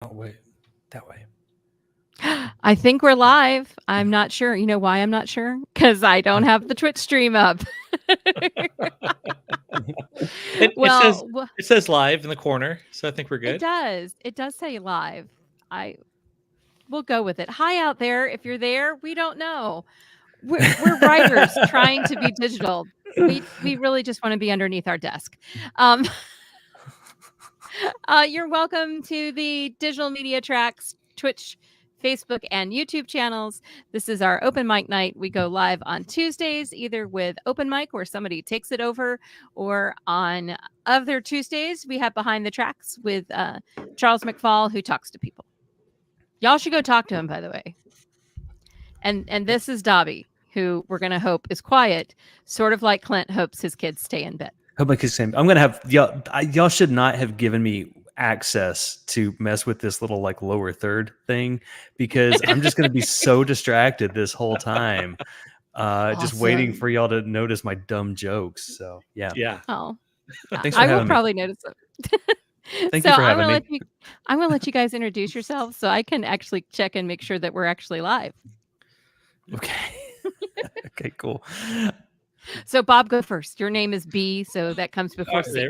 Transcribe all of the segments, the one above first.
Oh, wait. That way. I think we're live. I'm not sure. You know why I'm not sure? Because I don't have the Twitch stream up. It says Well, live in the corner, so I think we're it good. does. It does say live. I We'll go with it. Hi out there. If you're there, we don't know. We're writers trying to be digital. We really just want to be underneath our desk. Um, you're welcome to the Digital Media Tracks Twitch, Facebook, and YouTube channels. This is our open mic night. We go live on Tuesdays, either with open mic where somebody takes it over, or on other Tuesdays, we have Behind the Tracks with Charles McFall, who talks to people. Y'all should go talk to him, by the way. And this is Dobby, who we're going to hope is quiet, sort of like Clint hopes his kids stay in bed. Hope my kids same. I'm gonna have y'all. Y'all should not have given me access to mess with this little like lower third thing because I'm just gonna be so distracted this whole time, just waiting for y'all to notice my dumb jokes. So yeah. Oh, Thanks for I will having me. probably notice it. Thank you for having me. I'm going to let you guys introduce yourselves so I can actually check and make sure that we're actually live. Okay. Okay, cool. So Bob, go first. Your name is B, so that comes before C.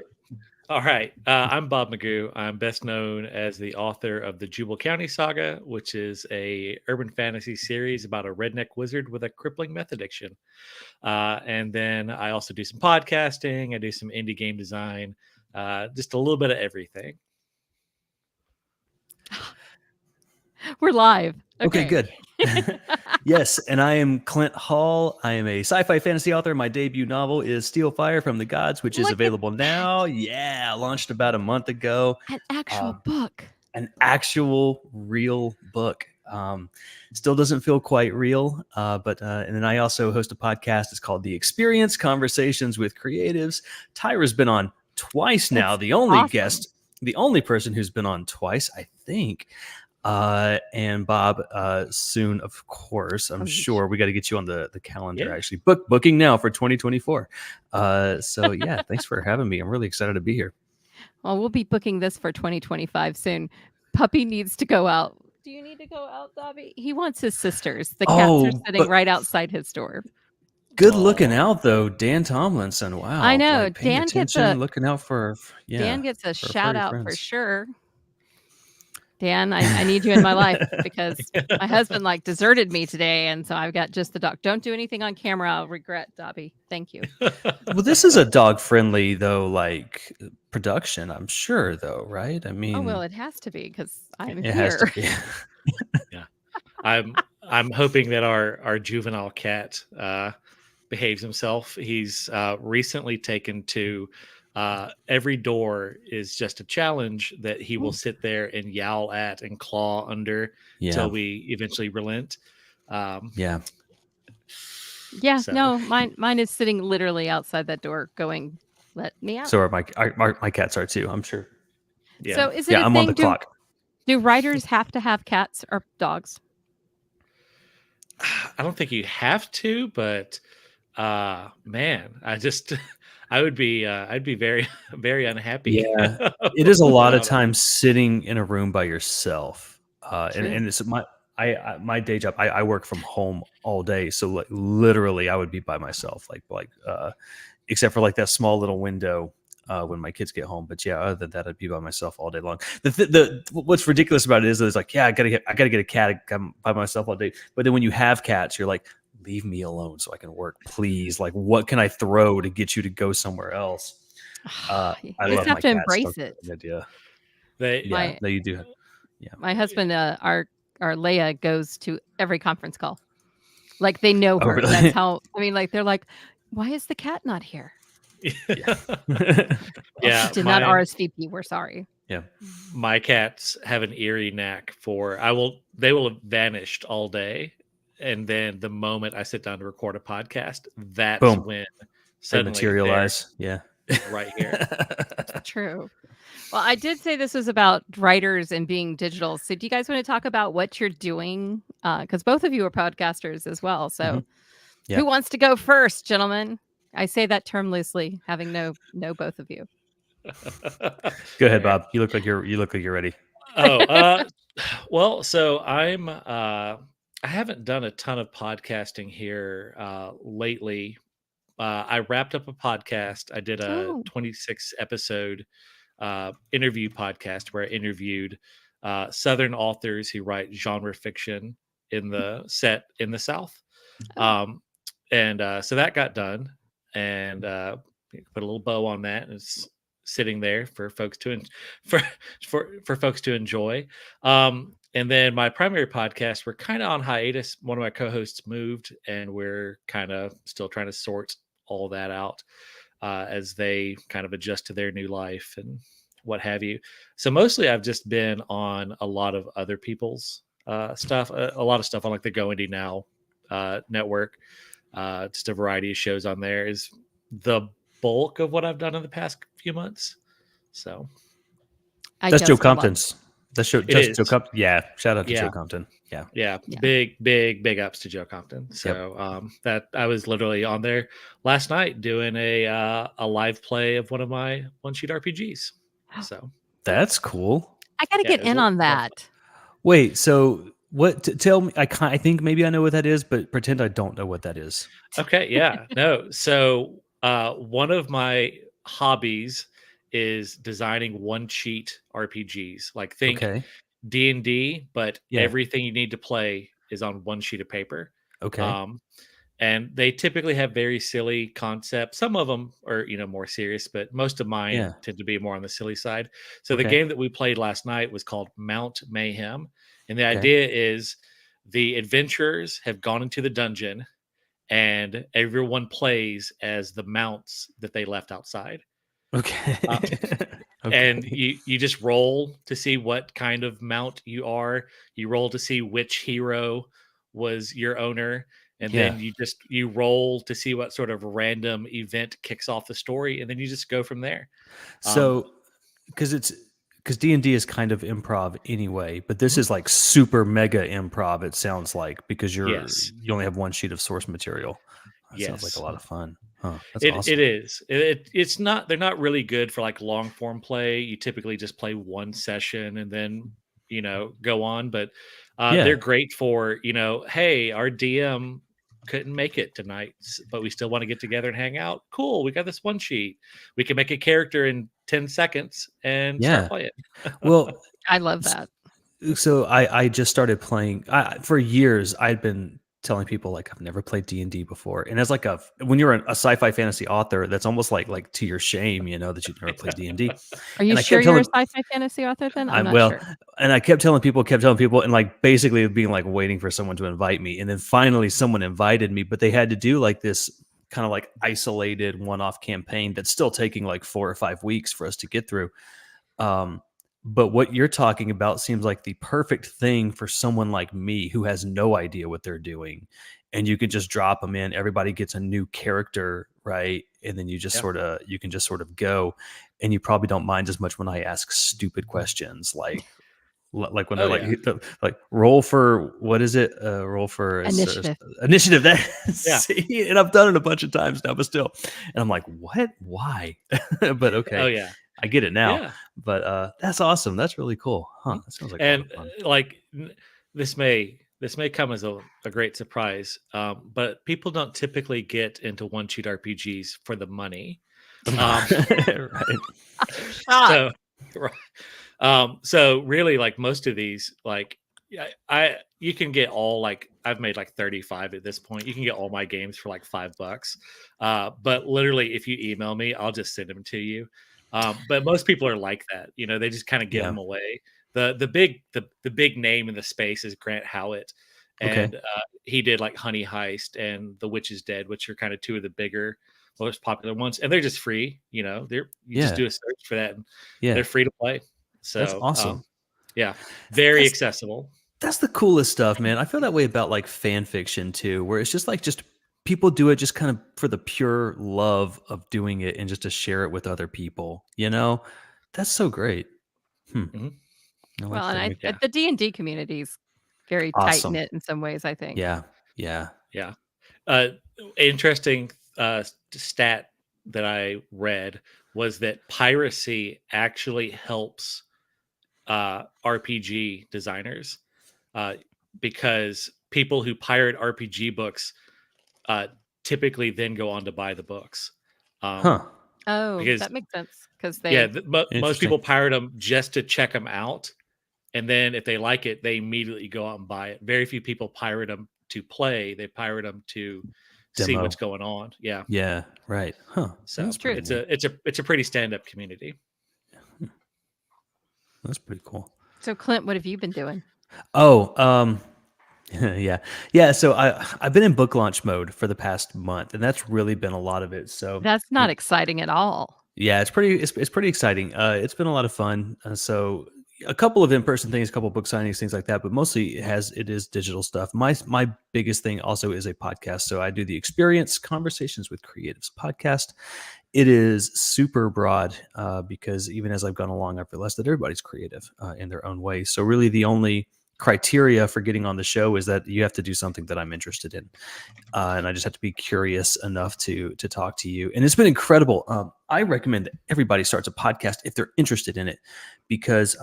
All right. I'm Bob Magoo. I'm best known as the author of the Jubal County Saga, which is a urban fantasy series about a redneck wizard with a crippling meth addiction. And then I also do some podcasting. I do some indie game design, just a little bit of everything. We're live. Okay, good. Yes, and I am Clint Hall. I am a sci-fi fantasy author. My debut novel is Steal Fire from the Gods, which is available now. Yeah, launched about a month ago. An actual book. An actual real book. Still doesn't feel quite real, but and then I also host a podcast. It's called The Experience: Conversations with Creatives. Tyra's been on twice now. The only guest, the only person who's been on twice, I think. And Bob, soon, of course, I'm sure we got to get you on the calendar. Actually, booking now for 2024. So yeah, thanks for having me. I'm really excited to be here. Well, we'll be booking this for 2025 soon. Puppy needs to go out. Do you need to go out, Dobby? He wants his sisters. The cats are sitting right outside his door. Good looking out though, Dan Tomlinson. Wow, I know. Like, Dan gets looking out for Dan gets a shout out for sure. Dan, I need you in my life because my husband deserted me today, and so I've got just the dog. Don't do anything on camera. I'll regret, Dobby. Thank you. Well, this is a dog friendly though, production. I'm sure though, right? I mean, oh well, it has to be because I'm it here. Has to be. Yeah, I'm hoping that our juvenile cat behaves himself. He's recently taken to. Every door is just a challenge that he will sit there and yowl at and claw under until we eventually relent. So. No, mine is sitting literally outside that door going, let me out. So are my cats are too, I'm sure. Yeah. So is it a I'm thing? on the clock. Do writers have to have cats or dogs? I don't think you have to, but man, I'd be very, very unhappy. Yeah, it is a lot of times sitting in a room by yourself, and it's my day job. I work from home all day, so literally I would be by myself, except for that small little window when my kids get home. But yeah, other than that, I'd be by myself all day long. What's ridiculous about it is I gotta get a cat. I'm by myself all day. But then when you have cats, you're like, leave me alone so I can work, please. What can I throw to get you to go somewhere else? I just have to embrace it. Idea. You do. Yeah. My husband, our Leia goes to every conference call. They know her. Really? That's how. I mean, they're like, why is the cat not here? Yeah. She did not RSVP. We're sorry. Yeah. My cats have an eerie knack for. They will have vanished all day. And then the moment I sit down to record a podcast, that's when suddenly they materialize. Yeah. Right here. True. Well, I did say this was about writers and being digital. So do you guys want to talk about what you're doing? Because both of you are podcasters as well. So who wants to go first, gentlemen? I say that term loosely, having know both of you. Go ahead, Bob. You look like you're ready. Oh, well, so I haven't done a ton of podcasting here lately. I wrapped up a podcast. I did a Oh, 26 episode interview podcast where I interviewed Southern authors who write genre fiction set in the South. oh, Um, and so that got done, and put a little bow on that. And it's sitting there for folks to for for folks to enjoy. And then my primary podcast, we're kind of on hiatus. One of my co-hosts moved, and we're kind of still trying to sort all that out as they kind of adjust to their new life and what have you. So mostly, I've just been on a lot of other people's stuff, a lot of stuff on like the Go Indie Now network. Just a variety of shows on there is the bulk of what I've done in the past few months. So I That's Joe guessed a lot. Compton's. it That's is. Joe Compton. Yeah, shout out to Joe Yeah. Compton. Yeah. Yeah, Yeah. big ups to Joe Compton. So that I was literally on there last night doing a live play of one of my one sheet RPGs. So That's cool. I got to yeah, get it was in a lot on of fun. that. Wait, so what? Tell me. I think maybe I know what that is, but pretend I don't know what that is. Okay, yeah, no. So one of my hobbies is designing one sheet RPGs. Like think Okay. D&D, but Yeah. everything you need to play is on one sheet of paper. Okay. And they typically have very silly concepts. Some of them are, more serious, but most of mine Yeah. tend to be more on the silly side. So the Okay. game that we played last night was called Mount Mayhem. And the Okay. idea is the adventurers have gone into the dungeon and everyone plays as the mounts that they left outside. Okay. And Okay. you just roll to see what kind of mount you are. You roll to see which hero was your owner, and Yeah. then you roll to see what sort of random event kicks off the story, and then you just go from there. So, because D&D is kind of improv anyway, but this Mhm. is like super mega improv. It sounds like because Yes, you only have one sheet of source material. That sounds like a yes. lot of fun. Huh? That's It awesome. is. It's not. They're not really good for like long form play. You typically just play one session and then go on. But Yeah. they're great for hey, our DM couldn't make it tonight, but we still want to get together and hang out. Cool. We got this one sheet. We can make a character in 10 seconds and start Yeah. playing. Well, I love that. so I just started playing for years. I'd been telling people like I've never played D&D before, and as like when you're a sci-fi fantasy author, that's almost like to your shame, that you've never played D&D. Are you And I sure kept you're a telling sci-fi fantasy author then? I'm I'm not well, sure. and I kept telling people, and like basically being like waiting for someone to invite me, and then finally someone invited me, but they had to do like this kind of like isolated one-off campaign that's still taking like 4 or 5 weeks for us to get through. Um, but what you're talking about seems like the perfect thing for someone like me who has no idea what they're doing. And you can just drop them in. Everybody gets a new character, right? And then you can just sort of go. And you probably don't mind as much when I ask stupid questions like when Oh they're like yeah, like roll for what is it? Roll for Initiative. initiative. That yeah. see, and I've done it a bunch of times now, but still, and I'm like, what? Why? But Oh okay, yeah, I get it now. yeah. But that's awesome. That's really cool, huh? Mhm. That sounds like a lot And of fun. this may come as a great surprise, but people don't typically get into one sheet RPGs for the money. Um, Right? Shocked. so, right. So really, like most of these, like I you can get all like I've made like 35 at this point. You can get all my games for like $5. But literally, if you email me, I'll just send them to you. But most people are like that. They just kind of give Yeah. them away. The big name in the space is Grant Howitt, Okay. and he did like Honey Heist and The Witch is Dead, which are kind of two of the bigger, most popular ones, and they're just free. You just Yeah. do a search for that, and Yeah. they're free to play. That's So awesome. yeah, very That's accessible. that's the coolest stuff, man. I feel that way about like fan fiction too, where it's just people do it just kind of for the pure love of doing it and just to share it with other people. That's so great. Hmm. Mhm. I like Well, and that. Yeah, the D&D community is very tight Awesome. knit in some ways, I think. Yeah. Yeah. yeah. Uh, Interesting stat that I read was that piracy actually helps RPG designers, because people who pirate RPG books typically then go on to buy the books. Huh. Oh, Because that makes sense because yeah, they. most Interesting. people pirate them just to check them out, and then if they like it, they immediately go out and buy it. Very few people pirate them to play; they pirate them to see Demo. what's going on. Yeah, Yeah. Right. Huh. so That's pretty it's neat. a pretty stand up community. That's pretty cool. So, Clint, what have you been doing? Oh, yeah. So I've been in book launch mode for the past month, and that's really been a lot of it. So That's not exciting at all. yeah, it's pretty exciting. It's been a lot of fun. So a couple of in-person things, a couple of book signings, things like that, but mostly it is digital stuff. My biggest thing also is a podcast. So I do the Experience Conversations with Creatives podcast. It is super broad because even as I've gone along, I've realized that everybody's creative in their own way. So really the only criteria for getting on the show is that you have to do something that I'm interested in. And I just have to be curious enough to talk to you. And it's been incredible. I recommend that everybody starts a podcast if they're interested in it, because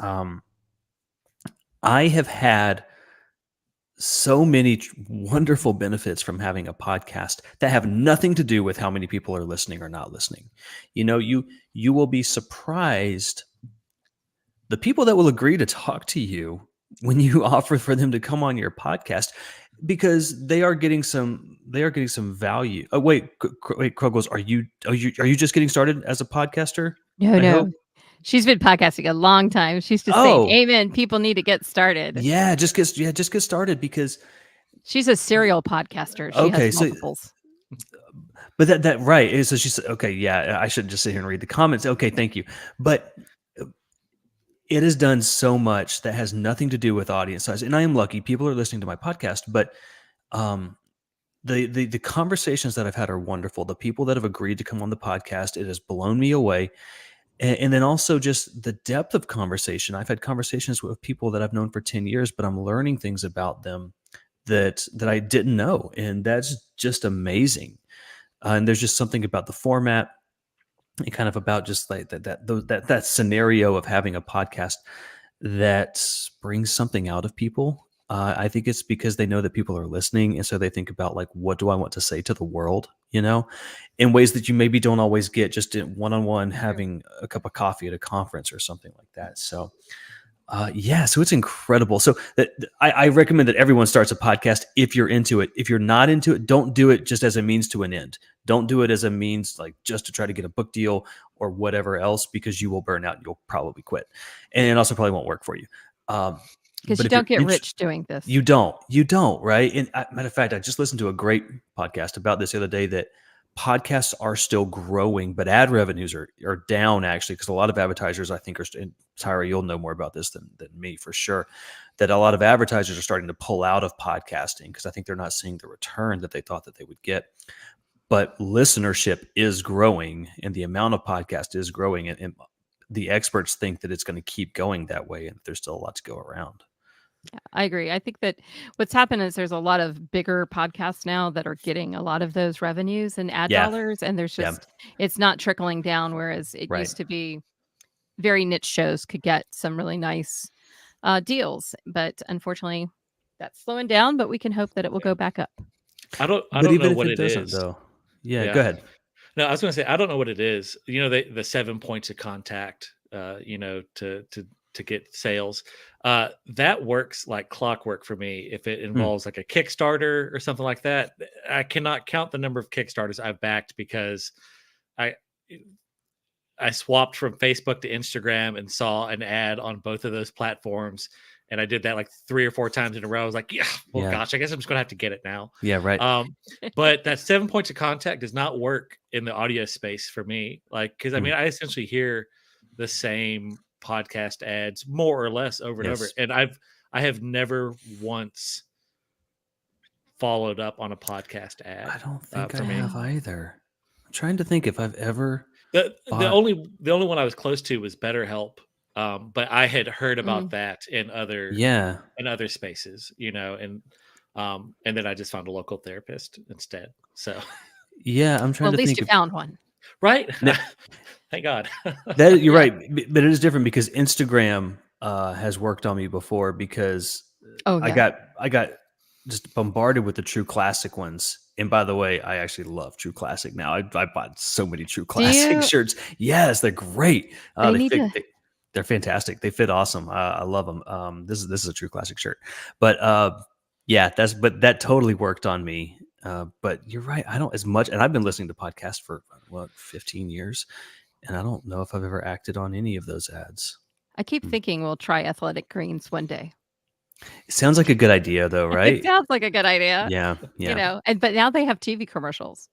I have had so many wonderful benefits from having a podcast that have nothing to do with how many people are listening or not listening. You will be surprised the people that will agree to talk to you when you offer for them to come on your podcast, because they are getting some value. Oh wait, Krogels, are you just getting started as a podcaster? I No. hope. She's been podcasting a long time. She's just saying, amen, people need to get started. Yeah, just get started, because she's a serial podcaster. She Okay, has multiples. but that right. So she said, okay, yeah, I should just sit here and read the comments. Okay, thank you. But it has done so much that has nothing to do with audience size. And I am lucky. People are listening to my podcast, but the conversations that I've had are wonderful. The people that have agreed to come on the podcast, it has blown me away. And then also just the depth of conversation. I've had conversations with people that I've known for 10 years, but I'm learning things about them that I didn't know. And that's just amazing. And there's just something about the format and kind of about just like that scenario of having a podcast that brings something out of people. I think it's because they know that people are listening, and so they think about, like, what do I want to say to the world, in ways that you maybe don't always get just in one-on-one having a cup of coffee at a conference or something like that. So so it's incredible. So I recommend that everyone starts a podcast if you're into it. If you're not into it, don't do it just as a means to an end. Don't do it as a means, like, just to try to get a book deal or whatever else, because you will burn out. You'll probably quit, and it also probably won't work for you. Because you don't get rich doing this. You don't, right? And matter of fact, I just listened to a great podcast about this the other day, that podcasts are still growing, but ad revenues are down, actually, because a lot of advertisers, I think, and Tyra, you'll know more about this than me for sure, that a lot of advertisers are starting to pull out of podcasting because I think they're not seeing the return that they thought that they would get. But listenership is growing, and the amount of podcast is growing, and the experts think that it's going to keep going that way, and there's still a lot to go around. Yeah, I agree. I think that what's happened is there's a lot of bigger podcasts now that are getting a lot of those revenues and ad dollars, and there's just it's not trickling down, whereas it used to be very niche shows could get some really nice deals. But unfortunately, that's slowing down, but we can hope that it will go back up. I don't know what it is, though. Yeah, go ahead. No, I was going to say, I don't know what it is. The 7 points of contact, to get sales. That works like clockwork for me. If it involves like a Kickstarter or something like that, I cannot count the number of Kickstarters I've backed because I swapped from Facebook to Instagram and saw an ad on both of those platforms. And I did that like 3 or 4 times in a row. I was like, gosh, I guess I'm just going to have to get it now. Yeah, right. But that 7 points of contact does not work in the audio space for me. Like, because I mean, I essentially hear the same podcast ads more or less over and over. And I have never once followed up on a podcast ad. I don't think I have either. I'm trying to think if I've ever. The only one I was close to was BetterHelp. But I had heard about that in other spaces, and then I just found a local therapist instead. So I'm trying to think. At least you found one, right? Thank God. That you're right, but it is different because Instagram has worked on me before because Oh I yeah. got just bombarded with the true classic ones. And by the way, I actually love True Classic now. I bought so many True Do Classic you? shirts. Yes, they're great. I need to. They're fantastic. They fit awesome. I love them. This is a True Classic shirt, but yeah, but that totally worked on me. But you're right. I don't as much, and I've been listening to podcasts for 15 years, and I don't know if I've ever acted on any of those ads. I keep thinking we'll try Athletic Greens one day. It sounds like a good idea, though, It right? sounds like a good idea. Yeah, You yeah. know, but now they have TV commercials,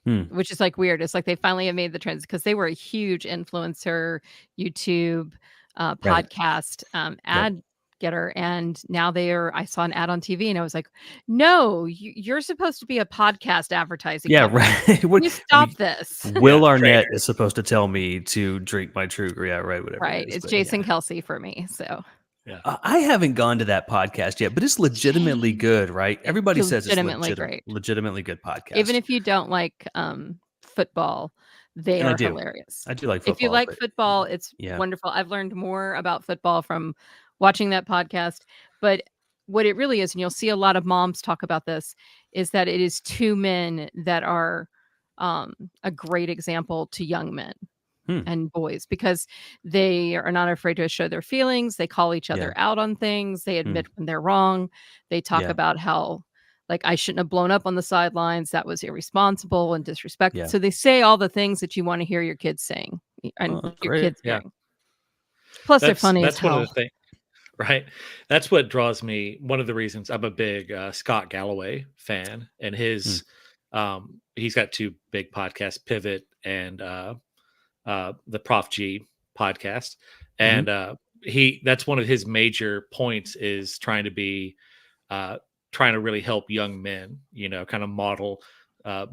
which is like weird. It's like they finally have made the trends because they were a huge influencer, YouTube, Right. podcast ad getter, and now they are. I saw an ad on TV, and I was like, "No, you're supposed to be a podcast advertising." Yeah, company. right. Can you stop this? Will Yeah, Arnett trainer. is supposed to tell me to drink my True. Yeah, right. Whatever. Right. It is, It's but Jason yeah. Kelsey for me. So Yeah. I haven't gone to that podcast yet, but it's legitimately good, right? Everybody says it's legitimately great. legitimately good podcast. Even if you don't like football, they And I are do. hilarious. I do like football. If you like but football, it's yeah. wonderful. I've learned more about football from watching that podcast. But what it really is, and you'll see a lot of moms talk about this, is that it is two men that are a great example to young men and boys because they are not afraid to show their feelings. They call each other out on things. They admit when they're wrong. They talk about how, like, I shouldn't have blown up on the sidelines. That was irresponsible and disrespectful. Yeah. So they say all the things that you want to hear your kids saying and your great. kids Yeah. hearing. Plus, they're funny as That's one hell. of the things, right? That's what draws me. One of the reasons I'm a big Scott Galloway fan, and his he's got two big podcasts, Pivot and the Prof G podcast, and that's one of his major points is trying to really help young men, kind of model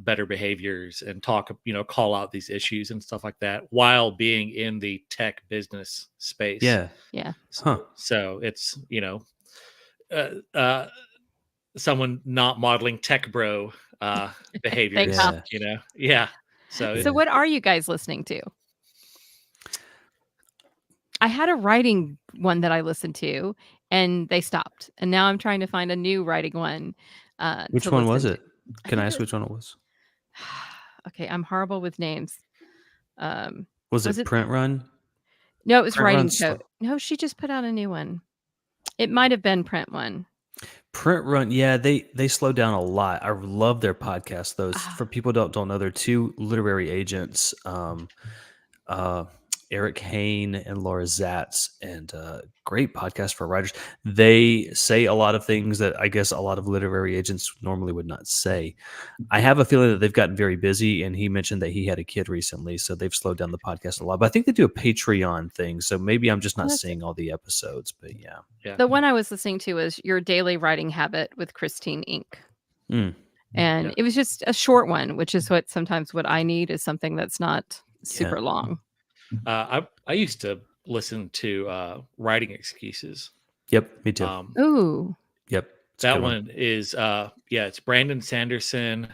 better behaviors and talk, call out these issues and stuff like that while being in the tech business space. Yeah. Yeah. So it's, someone not modeling tech bro behaviors, Thanks, Yeah. So what are you guys listening to? I had a writing one that I listened to and they stopped. And now I'm trying to find a new writing one. Which to one was listen it? to. Can I ask which one it was? Okay, I'm horrible with names. Was it Print Run? No, it was Print Writing Run's Code. No, she just put out a new one. It might have been Print One. Print Run, yeah, they slowed down a lot. I love their podcast. Those for people who don't know, they're two literary agents, Eric Hain and Laura Zatz, and great podcast for writers. They say a lot of things that I guess a lot of literary agents normally would not say. I have a feeling that they've gotten very busy, and he mentioned that he had a kid recently, so they've slowed down the podcast a lot. But I think they do a Patreon thing, so maybe I'm just not seeing all the episodes. But yeah. The one I was listening to was Your Daily Writing Habit with Christine Inc. And it was just a short one, which is what I need is something that's not super long. I used to listen to Writing Excuses. Yep, me too. Ooh. Yep. That one is it's Brandon Sanderson,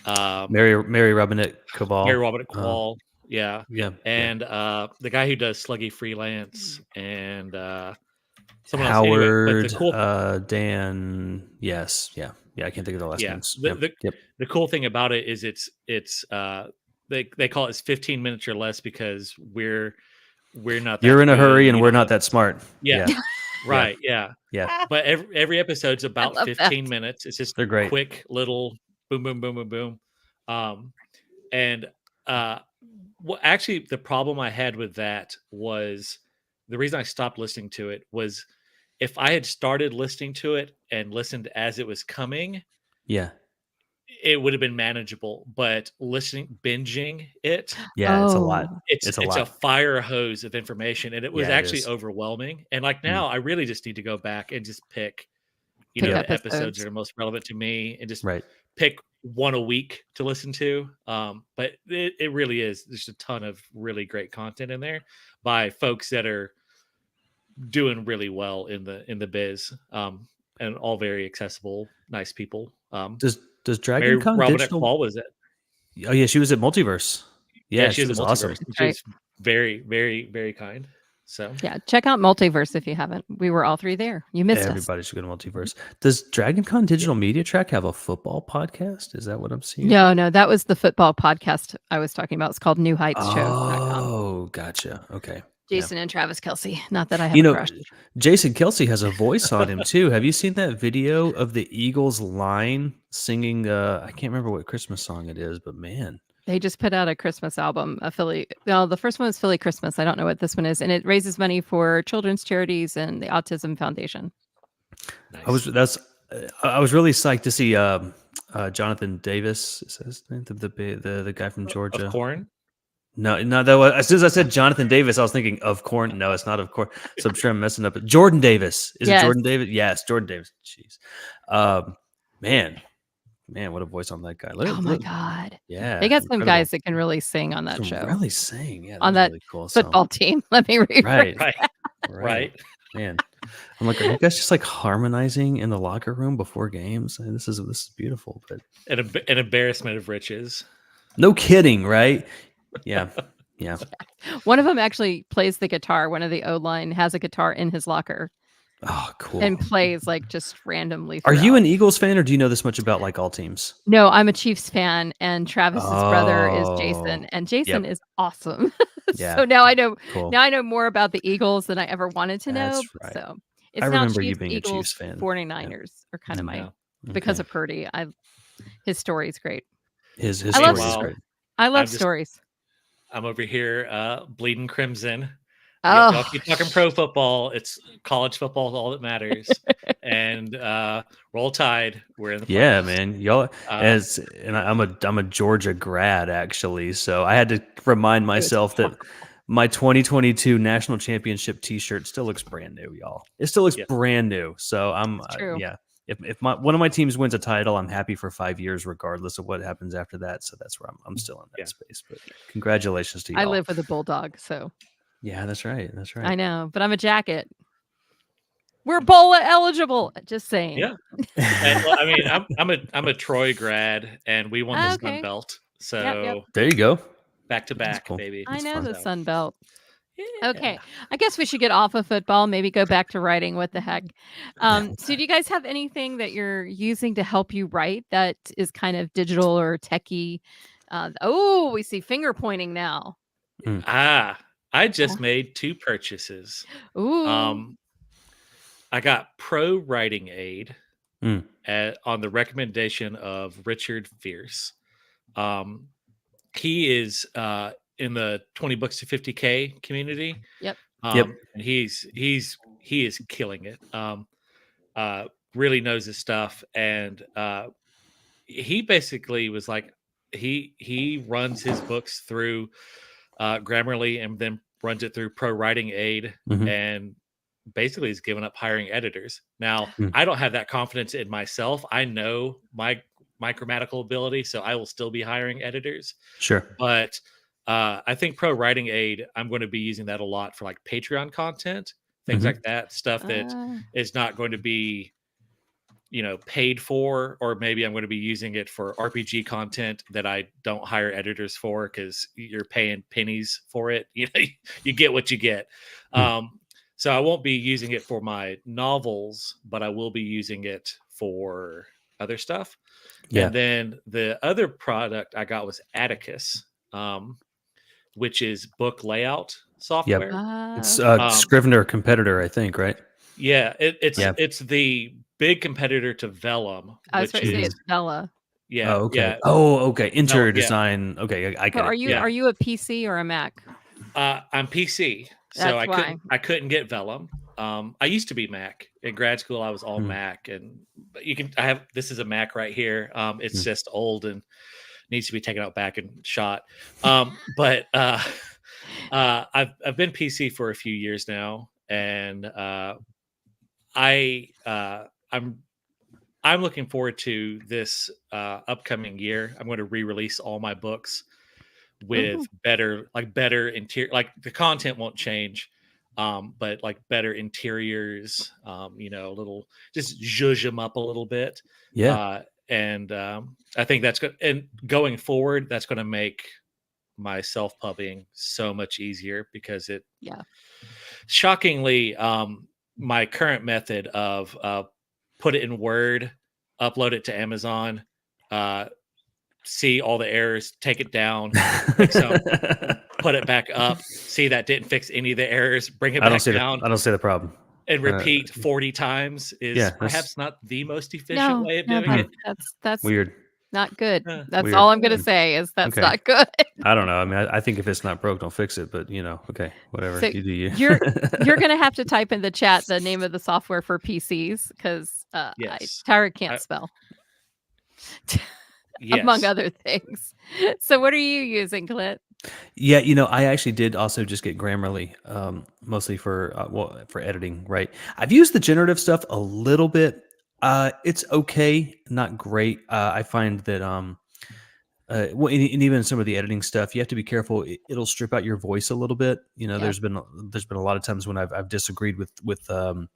Mary Robinette Kowal. Yeah. And the guy who does Sluggy Freelance and someone Howard, else. Anyway, Dan. Yes. Yeah. I can't think of the last names. The cool thing about it is it's they call it 15 minutes or less because we're not. You're in a hurry and we're not that smart. Yeah. Right. Yeah. But every episode's about 15 that. minutes. It's just they're great. Quick little boom, boom, boom, boom, boom. Actually, the problem I had with that was the reason I stopped listening to it was if I had started listening to it and listened as it was coming, it would have been manageable. But binging it, it's a lot. It's a fire hose of information, and it was actually overwhelming. And like now, I really just need to go back and just pick, the episodes that are most relevant to me, and just pick one a week to listen to. But it really is. There's a ton of really great content in there by folks that are doing really well in the biz, and all very accessible, nice people. Does Dragon Con Digital? Paul was it? Oh yeah, she was at Multiverse. Yeah, she was awesome. She was very, very, very kind. So Yeah, check out Multiverse if you haven't. We were all three there. You missed us. Everybody should go to Multiverse. Does DragonCon Digital Media Track have a football podcast? Is that what I'm seeing? No, that was the football podcast I was talking about. It's called newheightsshow.com. Oh, gotcha. Okay. Jason and Travis Kelsey. Not that I have You a know, crush. Jason Kelsey has a voice on him too. Have you seen that video of the Eagles line singing? I can't remember what Christmas song it is, but man, They just put out a Christmas album, a Philly. Well, the first one is Philly Christmas. I don't know what this one is, and it raises money for children's charities and the Autism Foundation. nice. I was really psyched to see Jonathan Davis. Is that his name? The guy from Georgia. Of Corn. No, that was, as soon as I said Jonathan Davis, I was thinking of Corn. No, it's not of Corn. So I'm sure I'm messing up. Jordan Davis. Is Yes. it Jordan Davis? Yes, Jordan Davis. Jeez. Man, what a voice on that guy. Oh my God. Yeah. They got some incredible. guys that can really sing on that Can show. really sing. Yeah, On was that really cool. Football team. Let me rephrase. Right. Man, I'm like, are you guys just like harmonizing in the locker room before games? And this is beautiful, but An embarrassment of riches. no kidding, right? Yeah. One of them actually plays the guitar. One of the O-line has a guitar in his locker Oh, cool. and plays like just randomly. Are you throughout. an Eagles fan, or do you know this much about like all teams? No, I'm a Chiefs fan, and Travis's brother is Oh, Jason, and Jason yep. is awesome. Yeah. So now I know. Cool. Now I know more about the Eagles than I ever wanted to know. That's right. So it's I now remember you Chiefs, being a Eagles, Chiefs fan. 49ers are kind of my Yeah. because of Purdy. His story is great. His I story love- is great. I love I'm just- stories. I'm over here bleeding crimson. Oh, Y'all keep talking pro football. It's college football is all that matters. And roll Tide. We're in the Yeah, playoffs. man. Y'all I'm a Georgia grad actually, so I had to remind myself that my 2022 national championship T-shirt still looks brand new, y'all. It still looks Yeah. brand new. So I'm It's true. yeah. If one of my teams wins a title, I'm happy for 5 years, regardless of what happens after that. So that's where I'm still in that Yeah. space. But congratulations to you. I live with a bulldog, so Yeah, that's right. That's right. I know. But I'm a jacket. We're bowl eligible. Just saying. Yeah. And, well, I mean, I'm a Troy grad, and we won the Okay. Sun Belt. So Yep. There you go. back to back, cool. baby. I know fun. the Sun Belt. Yeah. Okay. I guess we should get off of football, maybe go back to writing. What the heck? So do you guys have anything that you're using to help you write that is kind of digital or techie? We see finger pointing now. I just made 2 purchases. Ooh. I got Pro Writing Aid Mm. on the recommendation of Richard Fierce. He is in the 20 books to 50K community. Yep. Yep. And he is killing it. Really knows his stuff, and he basically was like he runs his books through Grammarly and then runs it through Pro Writing Aid, Mhm. and basically he's given up hiring editors. Now, Mm. I don't have that confidence in myself. I know my grammatical ability, so I will still be hiring editors. Sure. But I think Pro Writing Aid, I'm going to be using that a lot for like Patreon content, things Mhm. like that, stuff that is not going to be, paid for, or maybe I'm going to be using it for RPG content that I don't hire editors for because you're paying pennies for it. You get what you get. So I won't be using it for my novels, but I will be using it for other stuff. Yeah. And then the other product I got was Atticus, which is book layout software. It's Ah, Scrivener competitor, I think, right? Yeah, Yeah. it's the big competitor to Vellum, I was which going to say is it's Bella. yeah, Oh, okay. yeah. Oh, okay. Interior yeah. design. Okay, I So get are it. you Yeah. are you a PC or a Mac? I'm PC, so That's I why. couldn't get Vellum. I used to be Mac in grad school. I was all Mac, but this is a Mac right here. It's just old and needs to be taken out back and shot. But I've been PC for a few years now, and I'm looking forward to this upcoming year. I'm going to re-release all my books with better interior. Like the content won't change, but like better interiors. A little just zhuzh them up a little bit. Yeah. And I think that's good. And going forward, that's going to make my self-pubbing so much easier because shockingly, my current method of put it in Word, upload it to Amazon, see all the errors, take it down, fix them, put it back up, see that didn't fix any of the errors, bring it back down, I don't see the problem. and repeat 40 times is Yeah, that's perhaps not the most efficient No, way of no, doing it. that's weird. not good. Uh, That's Weird. all I'm gonna Hmm. say is that's Okay. not good. I don't know. I mean, I think if it's not broke, don't fix it. But okay, whatever. So You do you. you're gonna have to type in the chat the name of the software for PCs because yes. Tyra can't I- spell, Yes. among other things. So what are you using, Clint? Yeah, I actually did also just get Grammarly, mostly for for editing. Right. I've used the generative stuff a little bit. It's okay, not great. I find that well, and even some of the editing stuff, you have to be careful. It'll strip out your voice a little bit. Yeah. There's been a lot of times when I've disagreed with a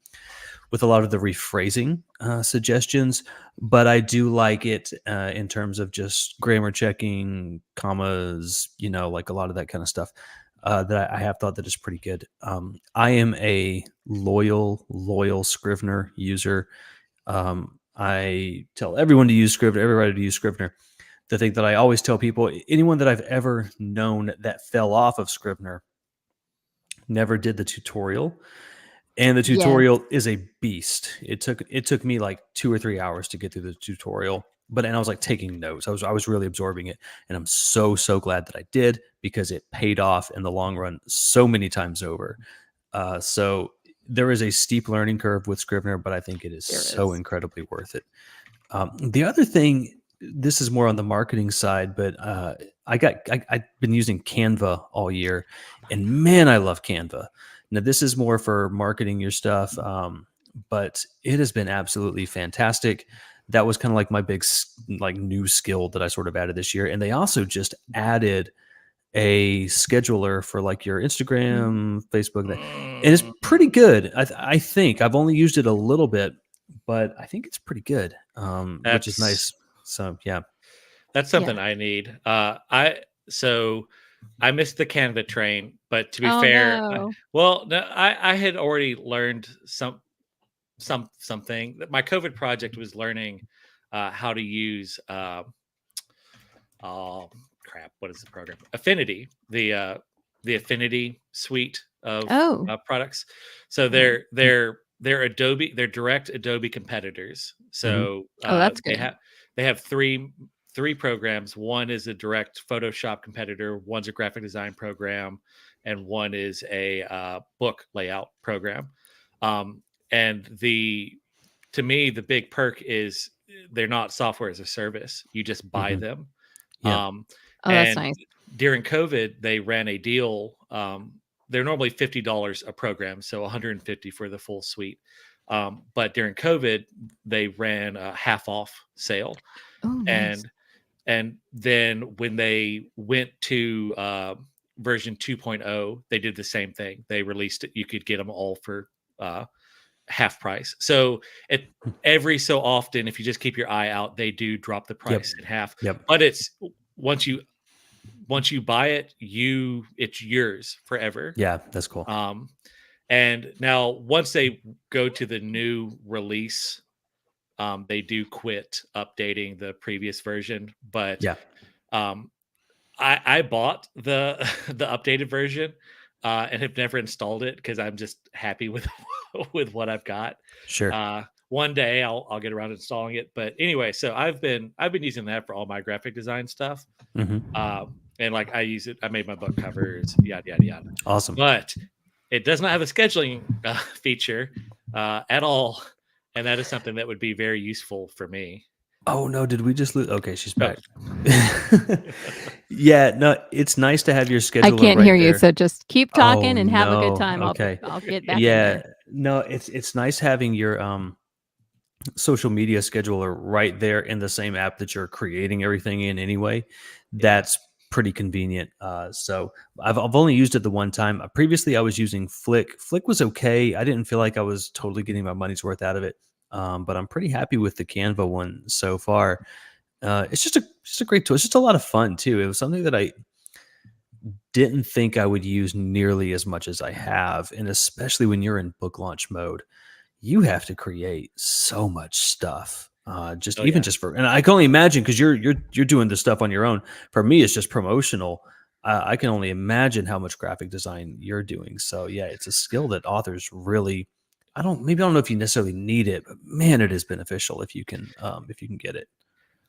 lot of the rephrasing suggestions, but I do like it in terms of just grammar checking, commas, like a lot of that kind of stuff. That I have thought that is pretty good. I am a loyal Scrivener user. I tell everyone to use Scrivener, everybody to use Scrivener. The thing that I always tell people, anyone that I've ever known that fell off of Scrivener never did the tutorial. And the tutorial is a beast. It took me like 2 or 3 hours to get through the tutorial. And I was like taking notes. I was really absorbing it. And I'm so glad that I did, because it paid off in the long run so many times over. So there is a steep learning curve with Scrivener, but I think it is so incredibly worth it. The other thing, this is more on the marketing side, but I've been using Canva all year, and man, I love Canva. Now, this is more for marketing your stuff, but it has been absolutely fantastic. That was kind of like my big new skill that I sort of added this year. And they also just added a scheduler for like your Instagram, Facebook, and it's pretty good. I think I've only used it a little bit, but I think it's pretty good, which is nice. So yeah, that's something I need. I missed the Canva train, but to be fair, I had already learned something. My COVID project was learning how to use oh crap, what is the program? Affinity, the Affinity suite of products. So they're Adobe, they're direct Adobe competitors. So that's good. They have three programs. One is a direct Photoshop competitor, one's a graphic design program, and one is a book layout program. And to me, the big perk is they're not software as a service. You just buy them. Yeah. That's nice. During COVID, they ran a deal. They're normally $50 a program, so $150 for the full suite. But during COVID, they ran a half off sale. Oh, nice. And then when they went to version 2.0, they did the same thing. They released it. You could get them all for half price. So every so often, if you just keep your eye out, they do drop the price in half. But it's once you buy it, it's yours forever. Yeah, that's cool. And now once they go to the new release, they do quit updating the previous version. But I bought the updated version and have never installed it because I'm just happy with what I've got. Sure. One day I'll get around to installing it. But anyway, so I've been using that for all my graphic design stuff. And like I use it, I made my book covers, yada yada yada. Awesome. But it does not have a scheduling feature at all, and that is something that would be very useful for me. Oh no, did we just lose? Okay, she's back. Yeah, no, it's nice to have your scheduler. I can't right hear there. you, so just keep talking and have a good time. Okay. I'll get back. Yeah, no, it's nice having your social media scheduler right there in the same app that you're creating everything in anyway. That's pretty convenient. So I've only used it the one time. Previously, I was using Flick. Flick was okay. I didn't feel like I was totally getting my money's worth out of it. But I'm pretty happy with the Canva one so far. It's just a great tool. It's just a lot of fun too. It was something that I didn't think I would use nearly as much as I have. And especially when you're in book launch mode, you have to create so much stuff. Just Oh even yeah. just for, and I can only imagine because you're doing this stuff on your own. For me, it's just promotional. I can only imagine how much graphic design you're doing. So yeah, it's a skill that authors really. I don't know if you necessarily need it, but man, it is beneficial if you can get it.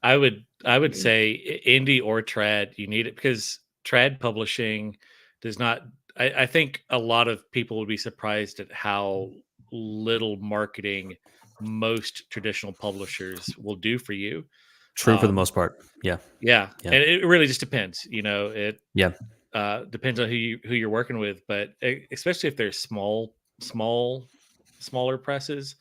I would Agreed. say indie or trad, you need it because trad publishing does not. I think a lot of people would be surprised at how little marketing most traditional publishers will do for you. True for the Um, most part. Yeah, yeah, yeah, and it really just depends. It yeah, depends on who you're working with, but especially if they're smaller presses,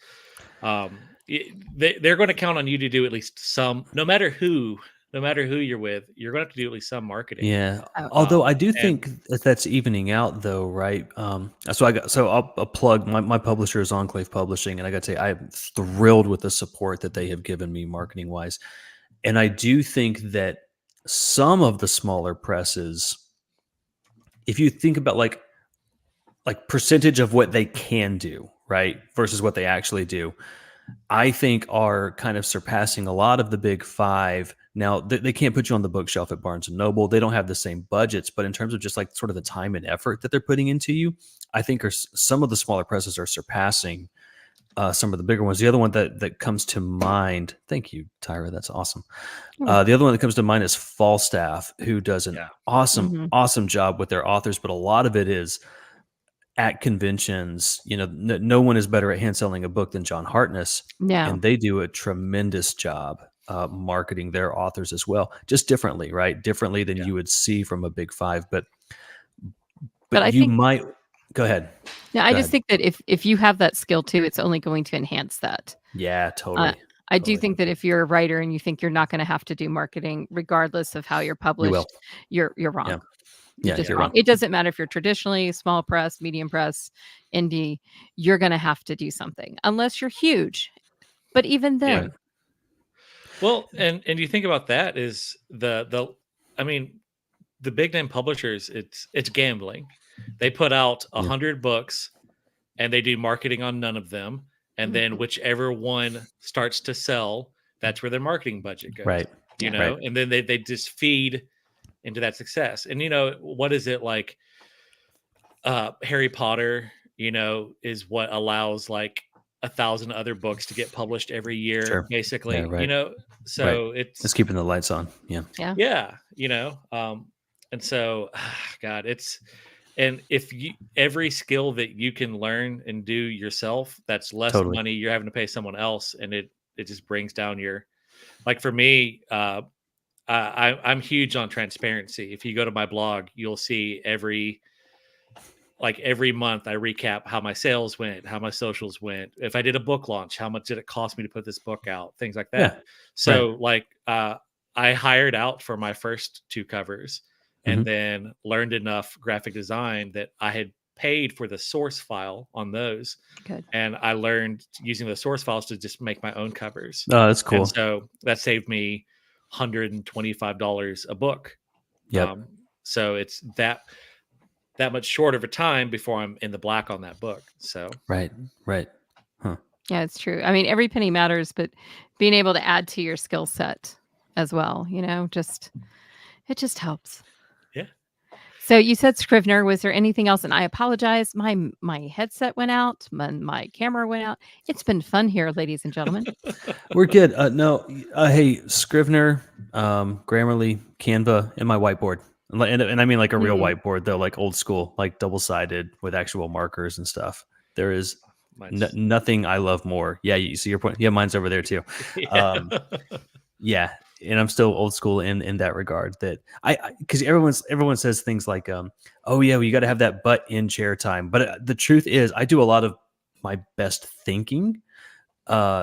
they're going to count on you to do at least some. No matter who you're with, you're going to have to do at least some marketing. yeah. Oh, Although I do And think that that's evening out, though, right? I'll plug my publisher is Enclave Publishing, and I got to say I'm thrilled with the support that they have given me marketing wise, and I do think that some of the smaller presses, if you think about like percentage of what they can do, right, versus what they actually do, I think are kind of surpassing a lot of the big five. Now, they can't put you on the bookshelf at Barnes and Noble. They don't have the same budgets, but in terms of just like sort of the time and effort that they're putting into you, I think some of the smaller presses are surpassing some of the bigger ones. The other one that comes to mind, thank you, Tyra, that's awesome. The other one that comes to mind is Falstaff, who does an yeah, mhm. awesome job with their authors, but a lot of it is at conventions. No one is better at hand selling a book than John Hartness, No. and they do a tremendous job marketing their authors as well, just differently, right? Differently than yeah. you would see from a big five. But But I you think might go ahead. no, I Go just ahead. think that if you have that skill too, it's only going to enhance that. Yeah, Uh, totally. I do Totally. think that if you're a writer and you think you're not going to have to do marketing, regardless of how you're You will. published, you're Yeah. wrong. You're Yeah, just you're wrong. wrong. It doesn't matter if you're traditionally small press, medium press, indie. You're going to have to do something unless you're huge. But even Yeah. then, Well, and you think about that is I mean, the big name publishers, it's gambling. They put out Yeah. 100 books and they do marketing on none of them, and then Mhm. whichever one starts to sell, that's where their marketing budget goes. Right. Yeah. Right. And then they just feed into that success. And what is it like? Harry Potter, is what allows like 1,000 other books to get published every year, Sure. basically. Yeah. Right. Right. So It's it's keeping the lights on. Yeah. yeah. yeah, and so God, and if you every skill that you can learn and do yourself, that's less Totally. money you're having to pay someone else, and it just brings down your like for me. I'm huge on transparency. If you go to my blog, you'll see every month I recap how my sales went, how my socials went. If I did a book launch, how much did it cost me to put this book out? Things like Yeah. that. So I hired out for my first 2 covers and Mhm. then learned enough graphic design that I had paid for the source file on those. Good. And I learned using the source files to just make my own covers. Oh, that's And cool. so that saved me $125 a book. Yep. So it's that much short of a time before I'm in the black on that book. So Right. Right. Huh. Yeah, it's true. I mean, every penny matters, but being able to add to your skill set as well, it just helps. yeah. So you said Scrivener. Was there anything else? And I apologize. My headset went out. My camera went out. It's been fun here, ladies and gentlemen. We're good. No. Hey, Scrivener, Grammarly, Canva, and my whiteboard. And I mean like a real Mm. whiteboard, though, like old school, like double-sided with actual markers and stuff. There is Mine's- nothing I love more. Yeah, you see your point. Yeah, mine's over there too. yeah. Yeah, and I'm still old school in that regard. That because everyone says things like, oh yeah, well, you got to have that butt in chair time. But the truth is, I do a lot of my best thinking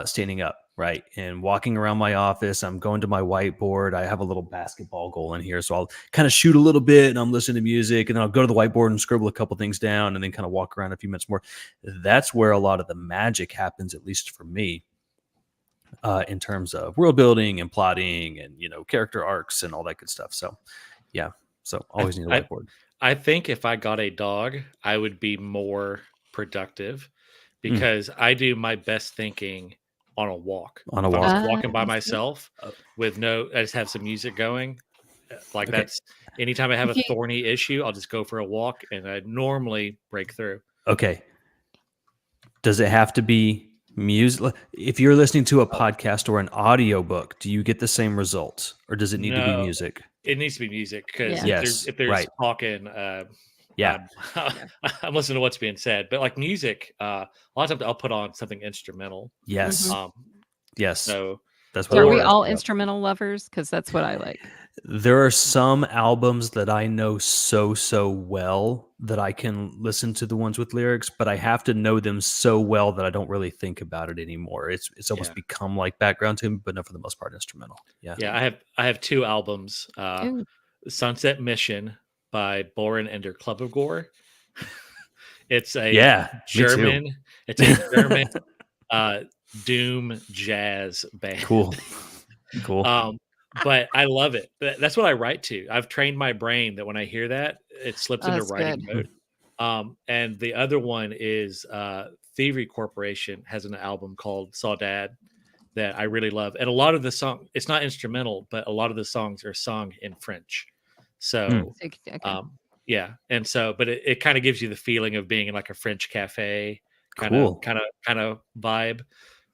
standing up, right, and walking around my office. I'm going to my whiteboard. I have a little basketball goal in here, so I'll kind of shoot a little bit, and I'm listening to music, and then I'll go to the whiteboard and scribble a couple things down, and then kind of walk around a few minutes more. That's where a lot of the magic happens, at least for me. In terms of world building and plotting and character arcs and all that good stuff. So yeah, so always need a I, whiteboard. I think if I got a dog, I would be more productive Mm, because I do my best thinking on a walk. on a If I'm just walk. walking by See? myself Uh, with no, I just have some music going. Like okay. that's anytime I have a If you thorny issue, I'll just go for a walk and I normally break through. Okay. Does it have to be music? If you're listening to a podcast or an audiobook, do you get the same results or does it need to be No, music? it needs to be music because Yeah. Yes. if there's Right. talking, Yeah. I'm, Yeah. I'm listening to what's being said. But like music, a lot of times I'll put on something instrumental. Yes. Um, Yes. so That's what So I are was we or all asking about. instrumental lovers? Because that's what I like. There are some albums that I know so well that I can listen to the ones with lyrics, but I have to know them so well that I don't really think about it anymore. It's almost yeah, become like background to me, but no, for the most part, instrumental. Yeah. yeah, I have two albums. Ooh. Sunset Mission by Boren and their Club of Gore. It's a Yeah. Me too. German. It's a German uh, doom jazz band. Cool. Cool. But I love it. That's what I write to. I've trained my brain that when I hear that, it slips Oh, into that's writing good. mode. And the other one is Thievery Corporation has an album called Saudade that I really love. And a lot of the song, it's not instrumental, but a lot of the songs are sung in French. So Okay. yeah. And so, but it kind of gives you the feeling of being in like a French cafe Cool. kind of vibe.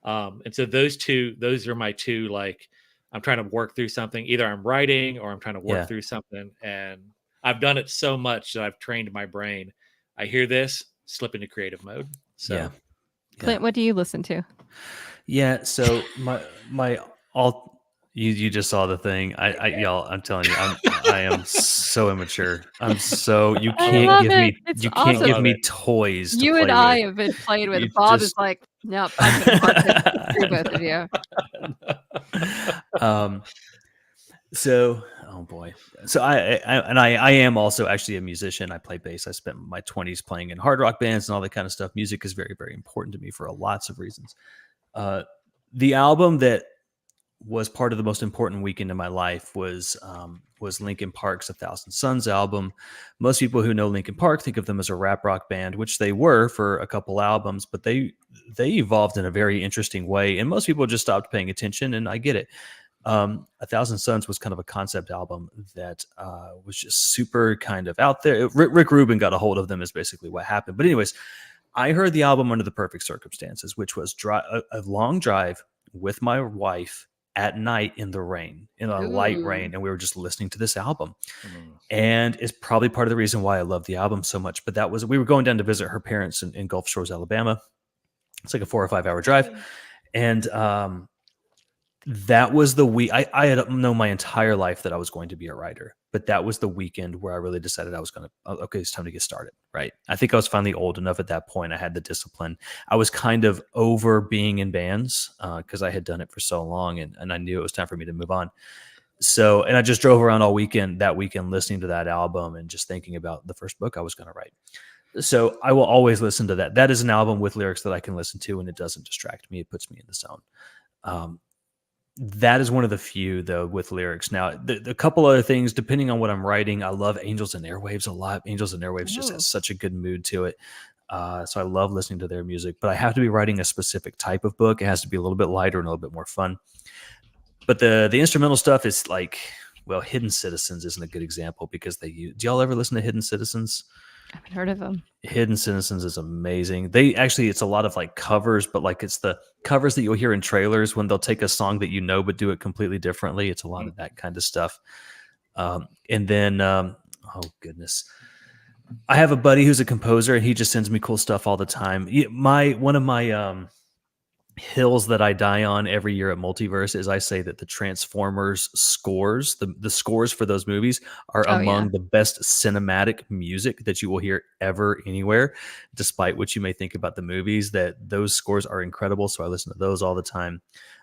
And so those are my two, like I'm trying to work through something. Either I'm writing or I'm trying to work Yeah. through something. And I've done it so much that I've trained my brain. I hear this, slip into creative mode. So Yeah. Clint, what do you listen to? Yeah. So my all you just saw the thing. Y'all, I'm telling you, I am so immature. I'm so you I can't love give it. me It's you I can't awesome. give love me it. toys to You and play I with. have been playing with. You Bob is just like, nope, I couldn't part this. Both of you. um so oh boy. So I am also actually a musician. I play bass. I spent my 20s playing in hard rock bands and all that kind of stuff. Music is very, very important to me for lots of reasons. Uh the album that was part of the most important weekend in my life was Linkin Park's "A Thousand Suns" album. Most people who know Linkin Park think of them as a rap rock band, which they were for a couple albums, but they evolved in a very interesting way, and most people just stopped paying attention. And I get it. "A Thousand Suns" was kind of a concept album that was just super kind of out there. Rick Rubin got a hold of them, is basically what happened. But anyways, I heard the album under the perfect circumstances, which was a long drive with my wife at night in the rain, in a light Ooh. rain, and we were just listening to this album. Mm. And it's probably part of the reason why I love the album so much. But that was we were going down to visit her parents in Gulf Shores, Alabama. It's like a 4 or 5 hour drive, and that was the week I had known my entire life that I was going to be a writer, but that was the weekend where I really decided I was going to, okay, it's time to get started. Right. I think I was finally old enough at that point. I had the discipline. I was kind of over being in bands because I had done it for so long and I knew it was time for me to move on. So, and I just drove around all weekend, that weekend, listening to that album and just thinking about the first book I was going to write. So I will always listen to that. That is an album with lyrics that I can listen to and it doesn't distract me. It puts me in the zone. That is one of the few, though, with lyrics. Now, the couple other things, depending on what I'm writing, I love Angels and Airwaves a lot. Angels and Airwaves just Oh. has such a good mood to it. So I love listening to their music, but I have to be writing a specific type of book. It has to be a little bit lighter and a little bit more fun. But the instrumental stuff is like, well, Hidden Citizens isn't a good example because do y'all ever listen to Hidden Citizens? I haven't heard of them. Hidden Citizens is amazing. It's a lot of like covers, but like it's the covers that you'll hear in trailers when they'll take a song that you know but do it completely differently. It's a lot of that kind of stuff. And then oh goodness, I have a buddy who's a composer and he just sends me cool stuff all the time. One of my hills that I die on every year at Multiverse is I say that the Transformers scores, the scores for those movies are among the best cinematic music that you will hear ever anywhere, despite what you may think about the movies, that those scores are incredible. So I listen to those all the time.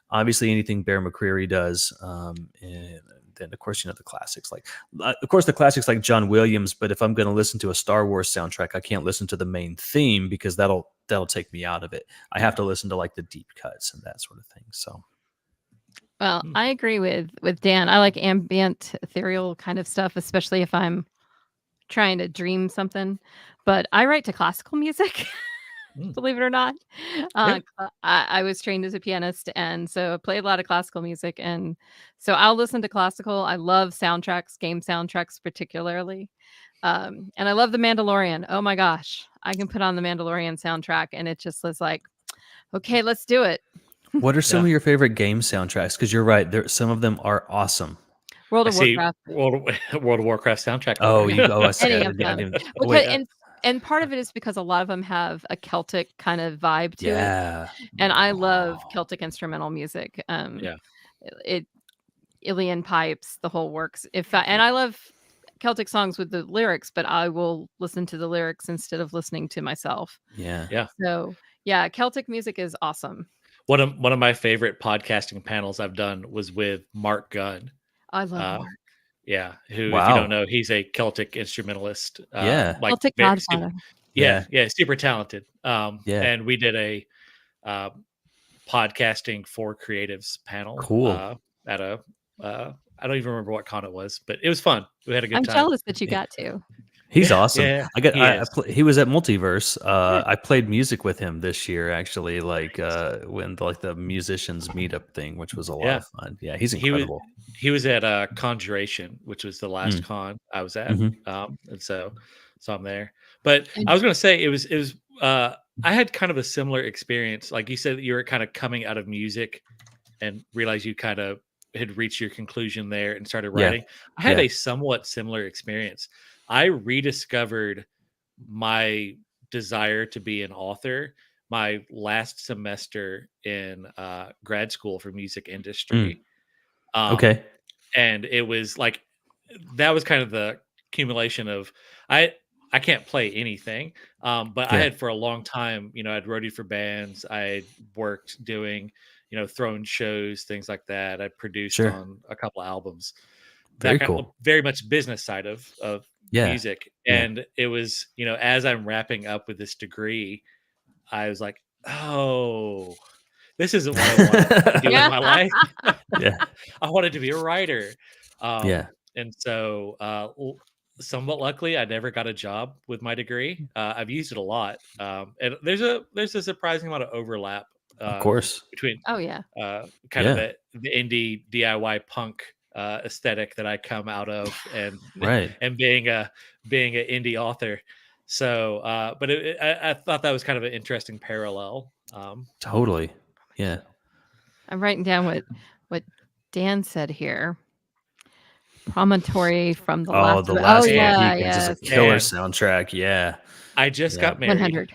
Obviously anything Bear McCreary does. And then of course, the classics like John Williams, but if I'm going to listen to a Star Wars soundtrack, I can't listen to the main theme because that'll take me out of it. I have to listen to like the deep cuts and that sort of thing. So, well, I agree with Dan. I like ambient, ethereal kind of stuff, especially if I'm trying to dream something, but I write to classical music. Mm. Believe it or not. Yeah. I was trained as a pianist, and so I played a lot of classical music, and so I'll listen to classical. I love soundtracks, game soundtracks particularly, and I love The Mandalorian. Oh my gosh, I can put on the Mandalorian soundtrack, and it just was like, okay, let's do it. What are some Yeah. of your favorite game soundtracks? Because you're right, some of them are awesome. World I of see Warcraft, World of Warcraft soundtrack Oh, there. I see. any of I them, didn't. Oh, because wait. and part of it is because a lot of them have a Celtic kind of vibe to it, Yeah. and I love Oh, Celtic instrumental music. Yeah. It Ilian pipes, the whole works. And I love Celtic songs with the lyrics, but I will listen to the lyrics instead of listening to myself. yeah. Yeah. So yeah, Celtic music is awesome. One of my favorite podcasting panels I've done was with Mark Gunn. I love Uh, Mark. yeah, who, if you don't Wow. know, he's a Celtic instrumentalist. Yeah. Like Celtic Godfather. yeah, Yeah. yeah, super talented. Yeah. And we did a uh, podcasting for creatives panel Cool. at a I don't even remember what con it was, but it was fun. We had a good I'm time. jealous that you got to. He's Yeah, awesome. yeah, I is. he was at Multiverse. Good. I played music with him this year, actually, like when the musicians meetup thing, which was a lot Yeah. of fun. Yeah, he's He was incredible. he was at Conjuration, which was the last Mm. con I was at. Mhm. And so I'm there. But And- I was gonna say it was I had kind of a similar experience. Like you said, that you were kind of coming out of music and realized you kind of had reached your conclusion there and started Yeah. writing. I had Yeah. a somewhat similar experience. I rediscovered my desire to be an author my last semester in grad school for music industry. Okay. And it was like that was kind of the accumulation of I can't play anything, but I Yeah. had for a long time, I'd roadied for bands, I worked doing, throwing shows, things like that. I produced Sure. on a couple albums, Very that kind of cool. very much business side of Yeah. music. Yeah. And it was, as I'm wrapping up with this degree, I was like, oh, this isn't what I wanted to do in my life. Yeah. I wanted to be a writer. Yeah. And so, somewhat luckily, I never got a job with my degree. I've used it a lot. And there's a surprising amount of overlap Of course. between oh yeah. kind of Yeah. the indie DIY punk aesthetic that I come out of, and Right. and being an indie author. So, but I thought that was kind of an interesting parallel. Totally. Yeah. I'm writing down what Dan said here. Promontory from the Oh, last. the last yeah, Mohicans is a yes. killer And soundtrack. Yeah. I just Yeah. got married. 100.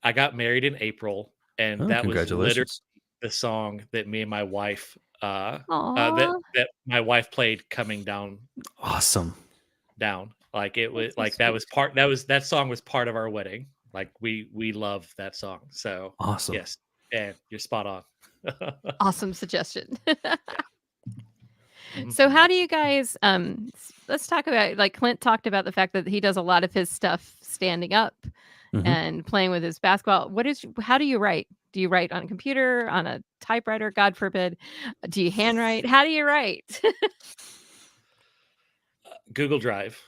I got married in April, and Oh, that was literally congratulations. the song that me and my wife Aw. that my wife played coming down. Awesome. Like it was That's so like that was sweet. that song was part of our wedding. Like we love that song. So Awesome. yes, and you're spot on. Awesome suggestion. Mhm. So how do you guys let's talk about, like, Clint talked about the fact that he does a lot of his stuff standing up Mhm. and playing with his basketball. How do you write? Do you write on a computer, on a typewriter, God forbid? Do you handwrite? How do you write? Google Drive.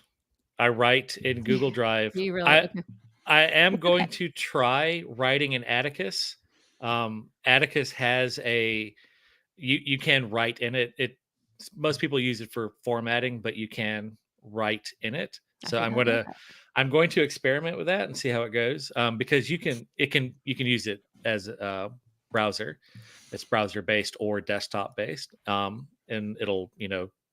I write in Google Drive. Do you really? I Okay. I am It's going okay. to try writing in Atticus. Atticus has you can write in it. Most people use it for formatting, but you can write in it. I So did not know that. I'm going to experiment with that and see how it goes. Because you can use it as a browser. It's browser based or desktop based. And it'll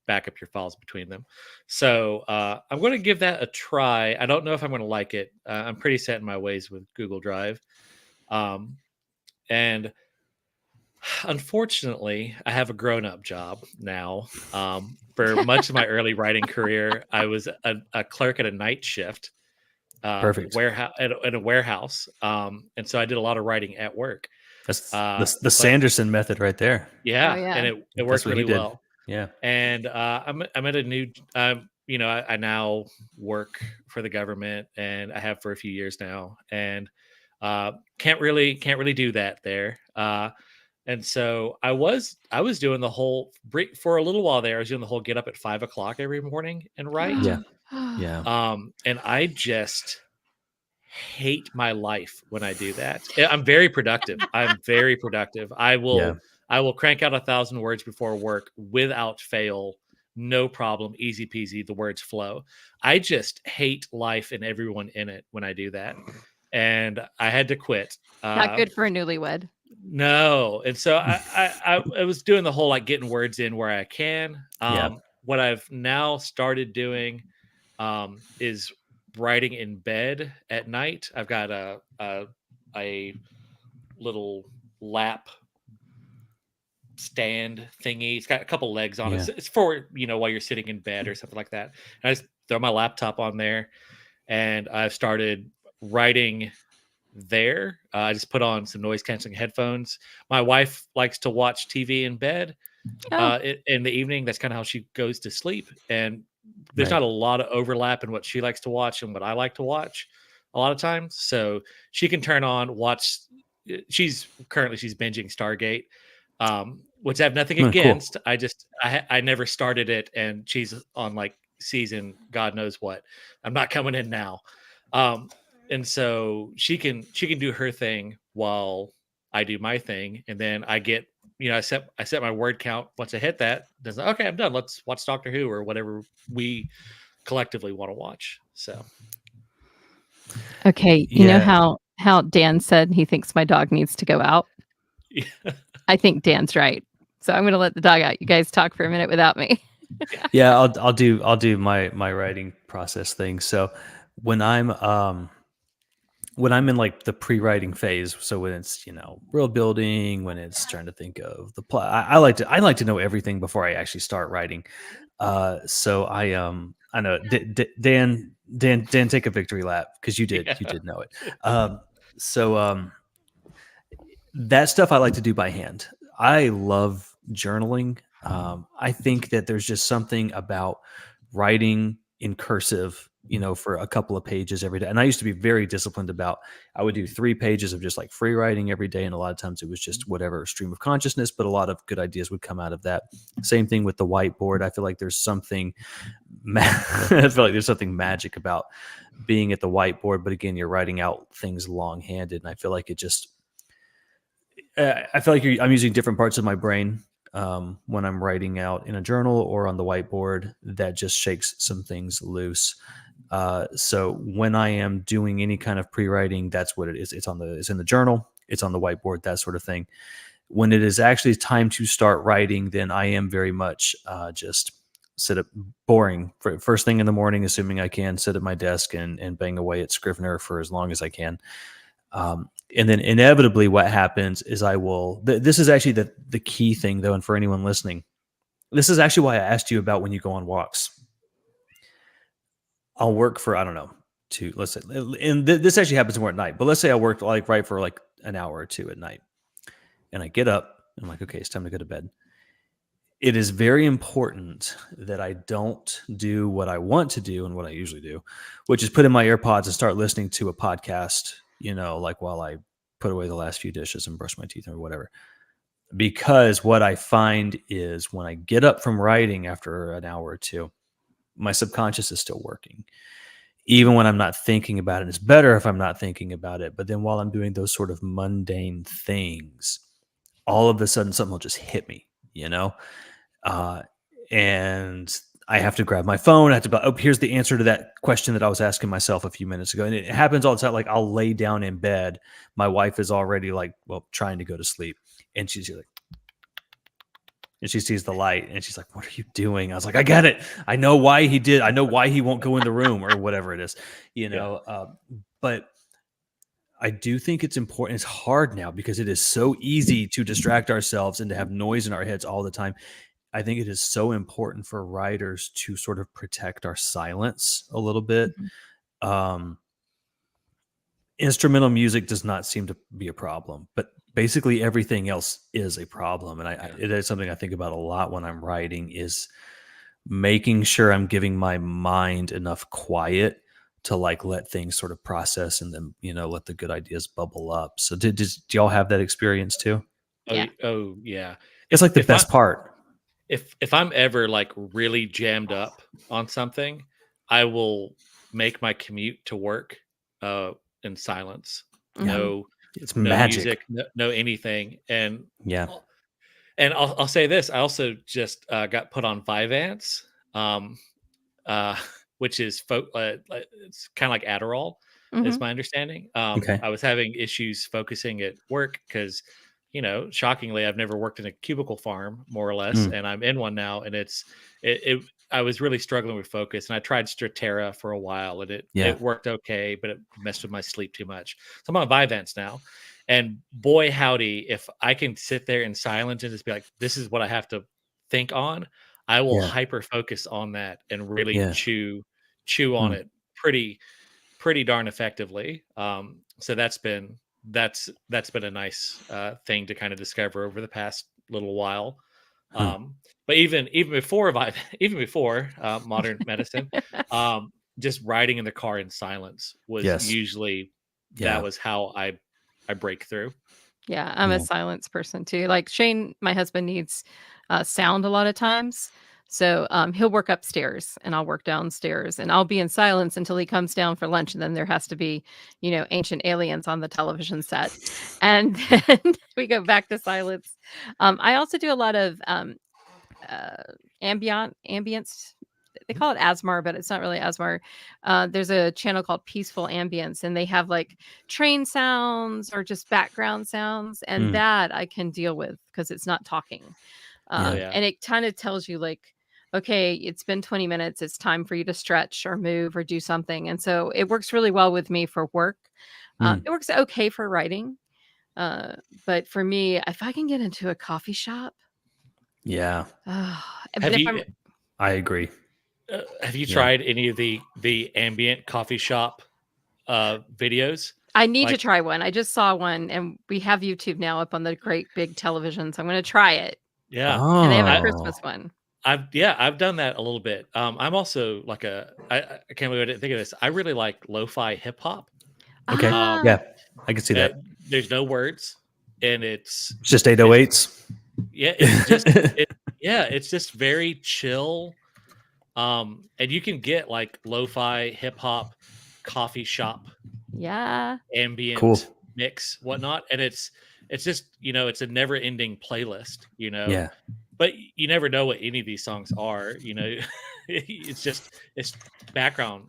back up your files between them. So I'm going to give that a try. I don't know if I'm going to like it. I'm pretty set in my ways with Google Drive. And unfortunately, I have a grown-up job now. For much of my early writing career, I was a clerk at a night shift Perfect. warehouse at a warehouse, and so I did a lot of writing at work. That's the But Sanderson method right there. yeah, Oh, yeah. and it That's worked what he really did. well. Yeah. And I'm at a new, I now work for the government, and I have for a few years now, and can't really do that there. And so I was doing the whole for a little while there. I was doing the whole get up at 5 o'clock every morning and write. Yeah. Yeah. And I just hate my life when I do that. I'm very productive. I'm very productive. Yeah. I will crank out 1,000 words before work without fail. No problem. Easy peasy. The words flow. I just hate life and everyone in it when I do that. And I had to quit. Not good for a newlywed. No. And so I was doing the whole like getting words in where I can. Yeah. What I've now started doing is writing in bed at night. I've got a little lap stand thingy. It's got a couple legs on it. Yeah. It's for, while you're sitting in bed or something like that. And I just throw my laptop on there and I've started writing there. I just put on some noise canceling headphones. My wife likes to watch TV in bed Oh, in the evening. That's kind of how she goes to sleep. And there's Right. not a lot of overlap in what she likes to watch and what I like to watch a lot of times. So she can turn on, watch. She's binging Stargate, which I have nothing Oh, cool. against. I never started it, and she's on like season God knows what. I'm not coming in now. And so she can do her thing while I do my thing, and then I get I set my word count. Once I hit that, then okay, I'm done. Let's watch Doctor Who or whatever we collectively want to watch. So okay. You know Yeah. how Dan said he thinks my dog needs to go out? yeah, I think Dan's right. So I'm going to let the dog out. You guys talk for a minute without me. Yeah. I'll do my writing process thing. So when I'm in like the pre-writing phase, so when it's world building, when it's trying to think of the plot, I like to know everything before I actually start writing. So I know Dan, take a victory lap because you did know it. So that stuff I like to do by hand. I love journaling. I think that there's just something about writing in cursive, for a couple of pages every day. And I used to be very disciplined about, I would do 3 pages of just like free writing every day. And a lot of times it was just whatever stream of consciousness, but a lot of good ideas would come out of that. Same thing with the whiteboard. I feel like there's something, I feel like there's something magic about being at the whiteboard. But again, you're writing out things long-handed. And I feel like I'm using different parts of my brain when I'm writing out in a journal or on the whiteboard. That just shakes some things loose. So when I am doing any kind of pre-writing, that's what it is. It's in the journal, it's on the whiteboard, that sort of thing. When it is actually time to start writing, then I am very much just sit up, boring, first thing in the morning, assuming I can, sit at my desk and bang away at Scrivener for as long as I can. And then inevitably what happens is this is actually the key thing though. And for anyone listening, this is actually why I asked you about when you go on walks. I'll work for, I don't know, let's say, and this actually happens more at night, but let's say I worked right for like an hour or two at night and I get up and I'm like, okay, it's time to go to bed. It is very important that I don't do what I want to do and what I usually do, which is put in my AirPods and start listening to a podcast, like while I put away the last few dishes and brush my teeth or whatever. Because what I find is when I get up from writing after an hour or two, my subconscious is still working. Even when I'm not thinking about it, it's better if I'm not thinking about it. But then while I'm doing those sort of mundane things, all of a sudden something will just hit me, and I have to grab my phone. I have to be, oh, here's the answer to that question that I was asking myself a few minutes ago. And it happens all the time. Like I'll lay down in bed. My wife is already like, trying to go to sleep. And she's like, and she sees the light and she's like, what are you doing? I was like, I get it. I know why he did. I know why he won't go in the room or whatever it is, but I do think it's important. It's hard now because it is so easy to distract ourselves and to have noise in our heads all the time. I think it is so important for writers to sort of protect our silence a little bit. Instrumental music does not seem to be a problem, but basically everything else is a problem. And it is something I think about a lot when I'm writing, is making sure I'm giving my mind enough quiet to like let things sort of process and then, let the good ideas bubble up. So do y'all have that experience too? Yeah. Oh yeah. It's like the best part. If I'm ever like really jammed up on something, I will make my commute to work in silence. No, It's no magic. music, no anything. And Yeah. I'll say this: I also just got put on Vyvanse, um, uh, which is it's kind of like Adderall, is Mhm. my understanding. Okay. I was having issues focusing at work because, shockingly, I've never worked in a cubicle farm, more or less, Mm. and I'm in one now, and it. I was really struggling with focus, and I tried Strattera for a while, and Yeah. it worked okay, but it messed with my sleep too much. So I'm on Vyvanse now, and boy howdy, if I can sit there in silence and just be like, "This is what I have to think on," I will Yeah. hyper focus on that and really Yeah. chew on Mm. it pretty darn effectively. So that's been a nice thing to kind of discover over the past little while. Huh. But even before even before modern medicine, just riding in the car in silence was Yes. usually that Yeah. was how I break through. Yeah, I'm a Yeah. silence person too. Like Shane, my husband needs sound a lot of times. So he'll work upstairs and I'll work downstairs and I'll be in silence until he comes down for lunch. And then there has to be, ancient aliens on the television set. And then we go back to silence. I also do a lot of uh, ambience. They call it ASMR, but it's not really ASMR. There's a channel called Peaceful Ambience, and they have like train sounds or just background sounds, and Mm. that I can deal with because it's not talking. Oh Yeah. yeah. And it kind of tells you like, okay, it's been 20 minutes. It's time for you to stretch or move or do something. And so it works really well with me for work. Mm. It works okay for writing. But for me, if I can get into a coffee shop, Yeah. but Have if you I'm I agree. have you Yeah. tried any of the ambient coffee shop videos? I need to Like, try one. I just saw one, and we have YouTube now up on the great big television, so I'm gonna try it. yeah. And they have a I Oh. Christmas one. I've done that a little bit. I'm also like I can't believe I didn't think of this. I really like lo-fi hip hop. Okay. Um, Ah, Yeah. I can see uh, that. there's no words, and It's just 808s. it's just very chill. And you can get like lo-fi hip hop coffee shop yeah. ambient Cool. mix whatnot, and it's just it's a never ending playlist. Yeah. But you never know what any of these songs are. It's background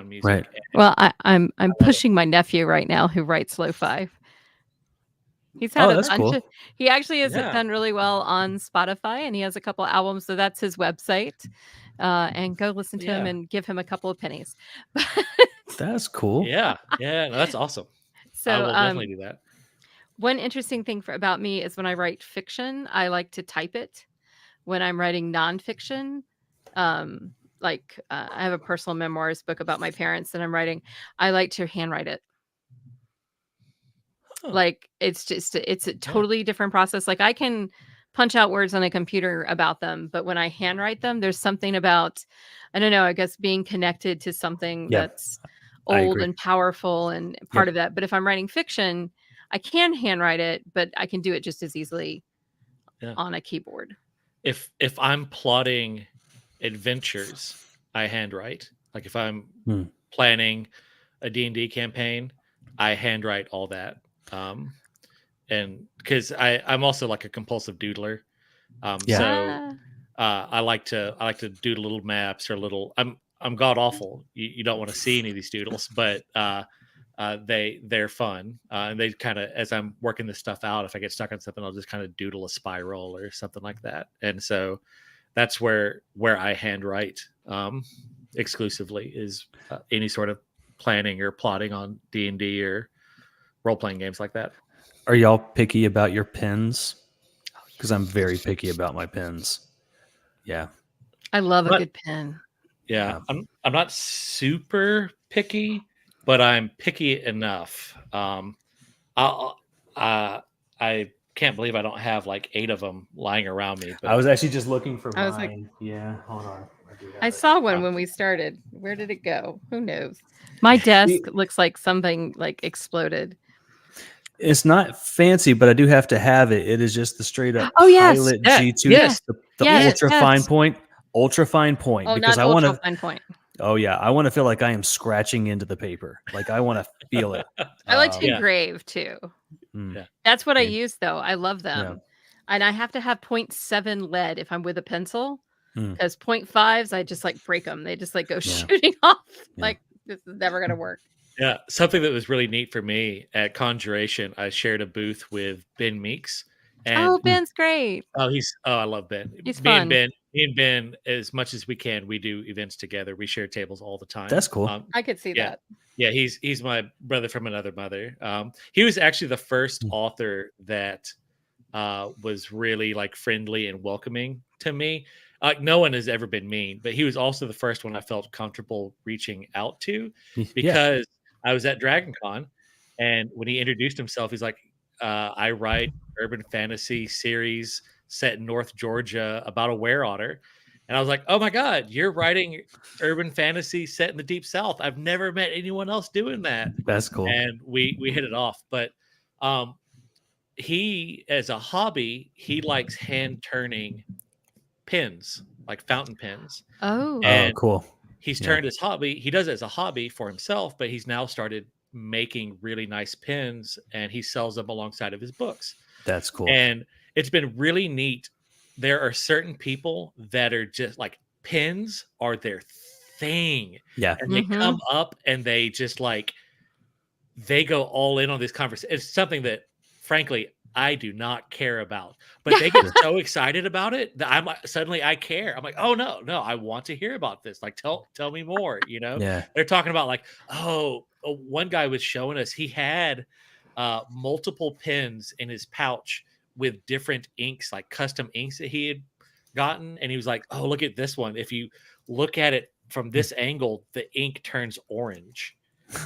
music. Right. And Well, I'm I love it. pushing my nephew right now who writes lo-fi. He's had Oh, a that's bunch of cool. he actually has Yeah, done really well on Spotify, and he has a couple albums, so that's his website. And go listen to him yeah, and give him a couple of pennies. That's cool. yeah. No, that's awesome. I So, will definitely do that. one interesting thing about me is when I write fiction, I like to type it. When I'm writing nonfiction, I have a personal memoirs book about my parents that I'm writing. I like to handwrite it. Huh, Like it's a yeah, totally different process. Like I can punch out words on a computer about them, but when I handwrite them, there's something about, I don't know, I guess being connected to something Yeah. that's I old agree. and powerful and part Yep. of that. But if I'm writing fiction, I can handwrite it, but I can do it just as easily yeah. on a keyboard. If I'm plotting adventures, I handwrite. Like if I'm Hmm. planning a D&D campaign, I handwrite all that. And because I'm also like a compulsive doodler. Yeah. So Ah, I like to doodle little maps or little. I'm god awful. You don't want to see any of these doodles, but they're fun. And they kind of, as I'm working this stuff out, if I get stuck on something, I'll just kind of doodle a spiral or something like that. And so that's where I handwrite exclusively is any sort of planning or plotting on D&D or role playing games like that. Are y'all picky about your pens? Because I'm very picky about my pens. Yeah. I love a But good pen. yeah, I'm not super picky, but I'm picky enough. I I can't believe I don't have like 8 of them lying around me. But I was actually just looking for I was like, mine. Yeah. Hold on. I do have I it. saw one when we started. Where did it go? Who knows? My desk looks like something like exploded. It's not fancy, but I do have to have it. It is just the straight up Oh, yes. Pilot Yeah, G2, yes, the yes, ultra yes. fine point, ultra fine point. Oh, Because not I want ultra to, fine point. Oh yeah, I want to feel like I am scratching into the paper. Like I want to feel it. I like to Yeah. engrave too. Mm, Yeah. That's what I Yeah. use though. I love them. Yeah. And I have to have 0.7 lead if I'm with a pencil. Mm, Because 0.5s, I just like break them. They just like go Yeah. shooting off. Yeah. Like this is never gonna work. Yeah, something that was really neat for me at Conjuration, I shared a booth with Ben Meeks, and Oh, Ben's great. I love Ben. He's Me and fun. Ben, me and Ben, as much as we can, we do events together. We share tables all the time. That's cool. I could see Yeah. that. Yeah, he's my brother from another mother. He was actually the first Mm. author that was really like friendly and welcoming to me. No one has ever been mean, but he was also the first one I felt comfortable reaching out to Yeah. because I was at Dragon Con, and when he introduced himself, he's like, I write urban fantasy series set in North Georgia about a were otter. And I was like, oh my God, you're writing urban fantasy set in the deep South. I've never met anyone else doing that. That's cool. And we hit it off. But he, as a hobby, he likes hand turning pens, like fountain pens. Oh. Oh, And cool. he's Yeah. turned his hobby. He does it as a hobby for himself, but he's now started making really nice pens, and he sells them alongside of his books. That's cool. And it's been really neat. There are certain people that are just like pens are their thing, Yeah. and they Mhm. come up and they just like they go all in on this conversation. It's something that, frankly, I do not care about, but they get so excited about it that I'm like, suddenly I care. I'm like, oh no, I want to hear about this. Like, tell me more. You know, Yeah. they're talking about like, one guy was showing us he had multiple pens in his pouch with different inks, like custom inks that he had gotten, and he was like, oh, look at this one. If you look at it from this angle, the ink turns orange.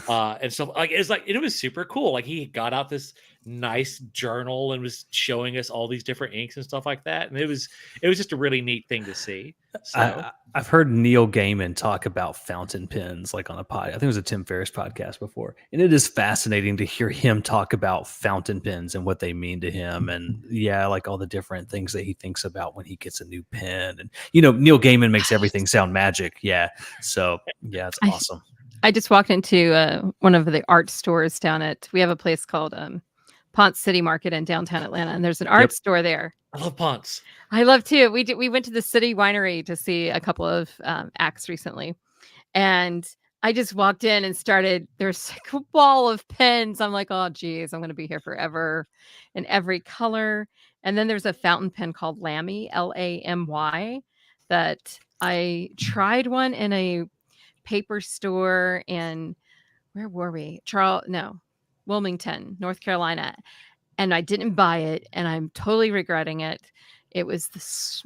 And so like it's like it was super cool. Like he got out this nice journal and was showing us all these different inks and stuff like that. And it was just a really neat thing to see. So I've heard Neil Gaiman talk about fountain pens like on a pod. I think it was a Tim Ferriss podcast before. And it is fascinating to hear him talk about fountain pens and what they mean to him. And yeah, like all the different things that he thinks about when he gets a new pen. And, Neil Gaiman makes everything sound magic. Yeah. So yeah, it's awesome. I just walked into one of the art stores we have a place called Ponce City Market in downtown Atlanta, and there's an art store there. I love Ponce. I love too. We went to the City Winery to see a couple of acts recently, and I just walked in and there's like a wall of pens. I'm like, oh geez, I'm going to be here forever, in every color. And then there's a fountain pen called Lamy, Lamy, that I tried one in a paper store in, where were we? Wilmington, North Carolina. And I didn't buy it, and I'm totally regretting it. It was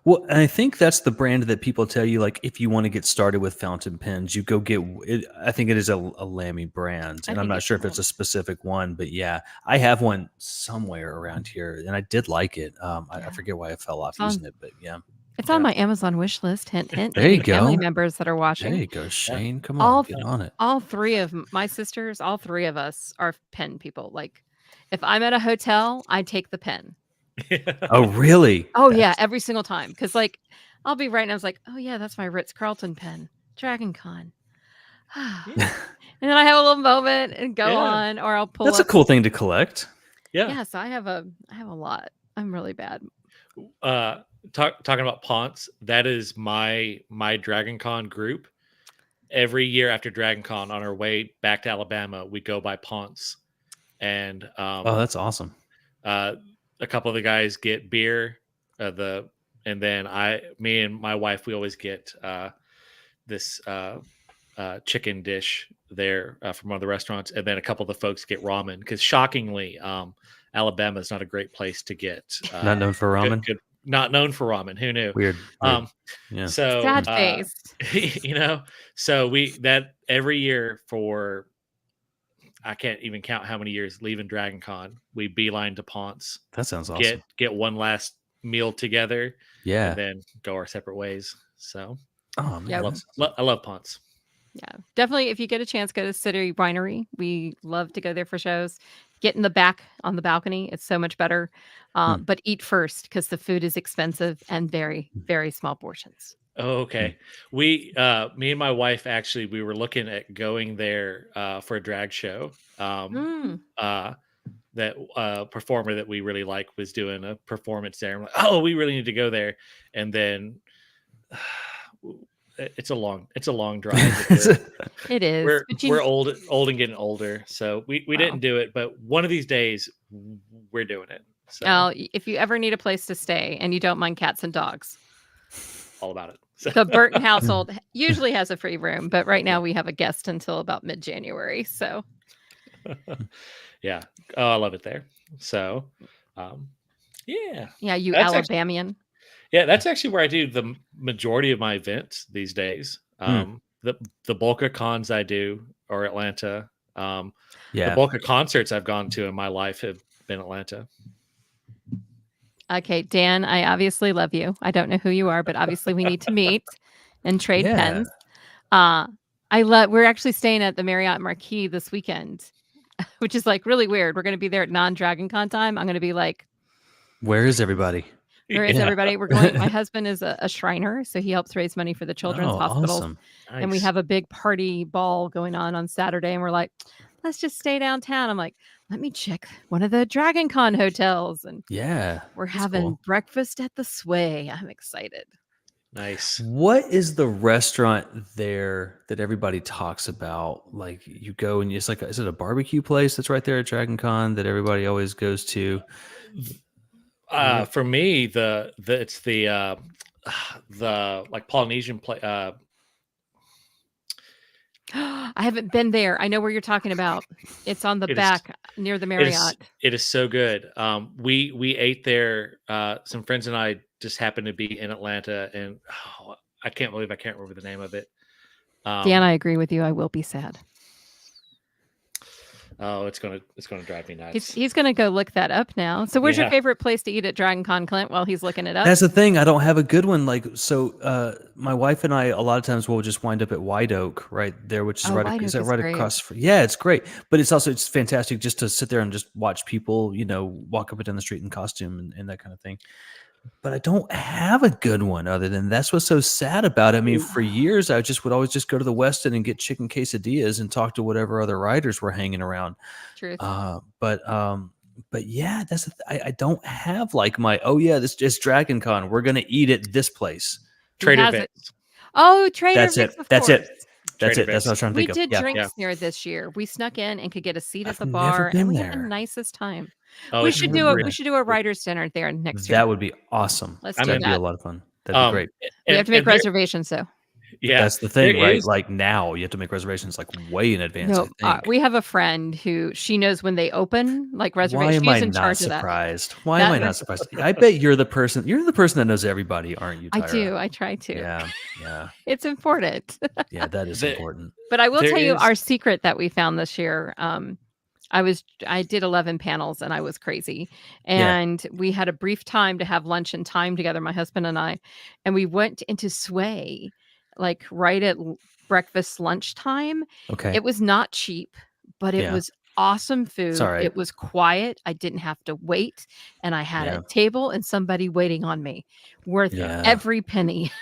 Well, and I think that's the brand that people tell you, like, if you want to get started with fountain pens, you go get it. I think it is a Lamy brand, and I'm not sure if it's a specific one, but yeah, I have one somewhere around here, and I did like it. I forget why I fell off using it, but yeah. It's on my Amazon wish list. Hint, hint. There you Family go. members that are watching. There you go, Shane. Come on, get on it. All three of my sisters, all three of us are pen people. Like, if I'm at a hotel, I take the pen. Oh, really? Oh, yeah, every single time. Because, like, I'll be writing. I was like, oh, yeah, that's my Ritz-Carlton pen. Dragon Con. And then I have a little moment and go on, or I'll pull That's up. a cool thing to collect. Yeah. Yes, I have a lot. I'm really bad. Talking about Ponce, that is my Dragon Con group. Every year after Dragon Con, on our way back to Alabama, we go by Ponce, and that's awesome. A couple of the guys get beer, and then me and my wife, we always get this chicken dish there from one of the restaurants, and then a couple of the folks get ramen, because shockingly, Alabama is not a great place to get. Not known for ramen. Not known for ramen. Who knew? Weird. Yeah. So sad face. So that every year for, I can't even count how many years leaving Dragon Con, we beeline to Ponce. That sounds awesome. Get one last meal together. Yeah. And then go our separate ways. So yeah, I love Ponce. Yeah, definitely. If you get a chance, go to City Winery. We love to go there for shows. Get in the back on the balcony. It's so much better. But eat first, because the food is expensive and very, very small portions. Oh, okay. Me and my wife actually, we were looking at going there for a drag show. Mm. That performer that we really like was doing a performance there. I'm like, oh, we really need to go there. And then it's a long drive. It is. We're But we're old and getting older, so we Wow. didn't do it. But one of these days, we're doing it. So if you ever need a place to stay and you don't mind cats and dogs, all about it. So, the Burton household usually has a free room, but right now we have a guest until about mid-January. So yeah, oh, I love it there. So, yeah, yeah, you That's Alabamian. yeah, that's actually where I do the majority of my events these days. The bulk of cons I do are Atlanta. The bulk of concerts I've gone to in my life have been Atlanta. Okay, Dan, I obviously love you. I don't know who you are, but obviously we need to meet and trade pens. We're actually staying at the Marriott Marquis this weekend, which is like really weird. We're going to be there at non-Dragon Con time. I'm going to be like, where is everybody? Where is everybody? We're going. My husband is a Shriner, so he helps raise money for the children's hospitals. Awesome. Nice. And we have a big party ball going on Saturday, and we're like, let's just stay downtown. I'm like, let me check one of the Dragon Con hotels, and we're having breakfast at the Sway. I'm excited. Nice. What is the restaurant there that everybody talks about? Like you go and it's like, is it a barbecue place that's right there at Dragon Con that everybody always goes to? For me, it's the like Polynesian play. I haven't been there. I know where you're talking about. It's on the back near the Marriott. It is so good. We ate there. Some friends and I just happened to be in Atlanta, and I can't believe I can't remember the name of it. Dan, I agree with you. I will be sad. Oh, it's gonna drive me nuts. He's gonna go look that up now. So, where's your favorite place to eat at Dragon Con, Clint? While he's looking it up. That's the thing. I don't have a good one. Like, so my wife and I, a lot of times, will just wind up at White Oak right there, which is is that right across? Yeah, it's great. But it's fantastic just to sit there and just watch people, walk up and down the street in costume and that kind of thing. But I don't have a good one other than that's what's so sad about it. I mean, for years, I would always just go to the West End and get chicken quesadillas and talk to whatever other writers were hanging around. Truth. But yeah, I don't have like this is Dragon Con. We're going to eat at this place. Trader Vic's. Oh, Trader Vic's. That's it. That's what I was trying to think of. We did drinks there this year. We snuck in and could get a seat at the bar, and we had the nicest time. Oh, we should do a writer's dinner there next year. That would be awesome. That'd be a lot of fun. That'd be great. We have to make reservations, though. Yeah, that's the thing, right? Like now, you have to make reservations like way in advance. No, we have a friend who she knows when they open, like reservations. Why am She's in I not charge surprised? Why am I not surprised? I bet you're the person. You're the person that knows everybody, aren't you, Tyra? I do. I try to. Yeah. It's important. Yeah, that is important. But I will tell you our secret that we found this year. I did 11 panels and I was crazy. And we had a brief time to have lunch and time together, my husband and I. And we went into Sway, like right at breakfast lunchtime. Okay. It was not cheap, but it was awesome food. It was quiet. I didn't have to wait. And I had a table and somebody waiting on me. Worth every penny.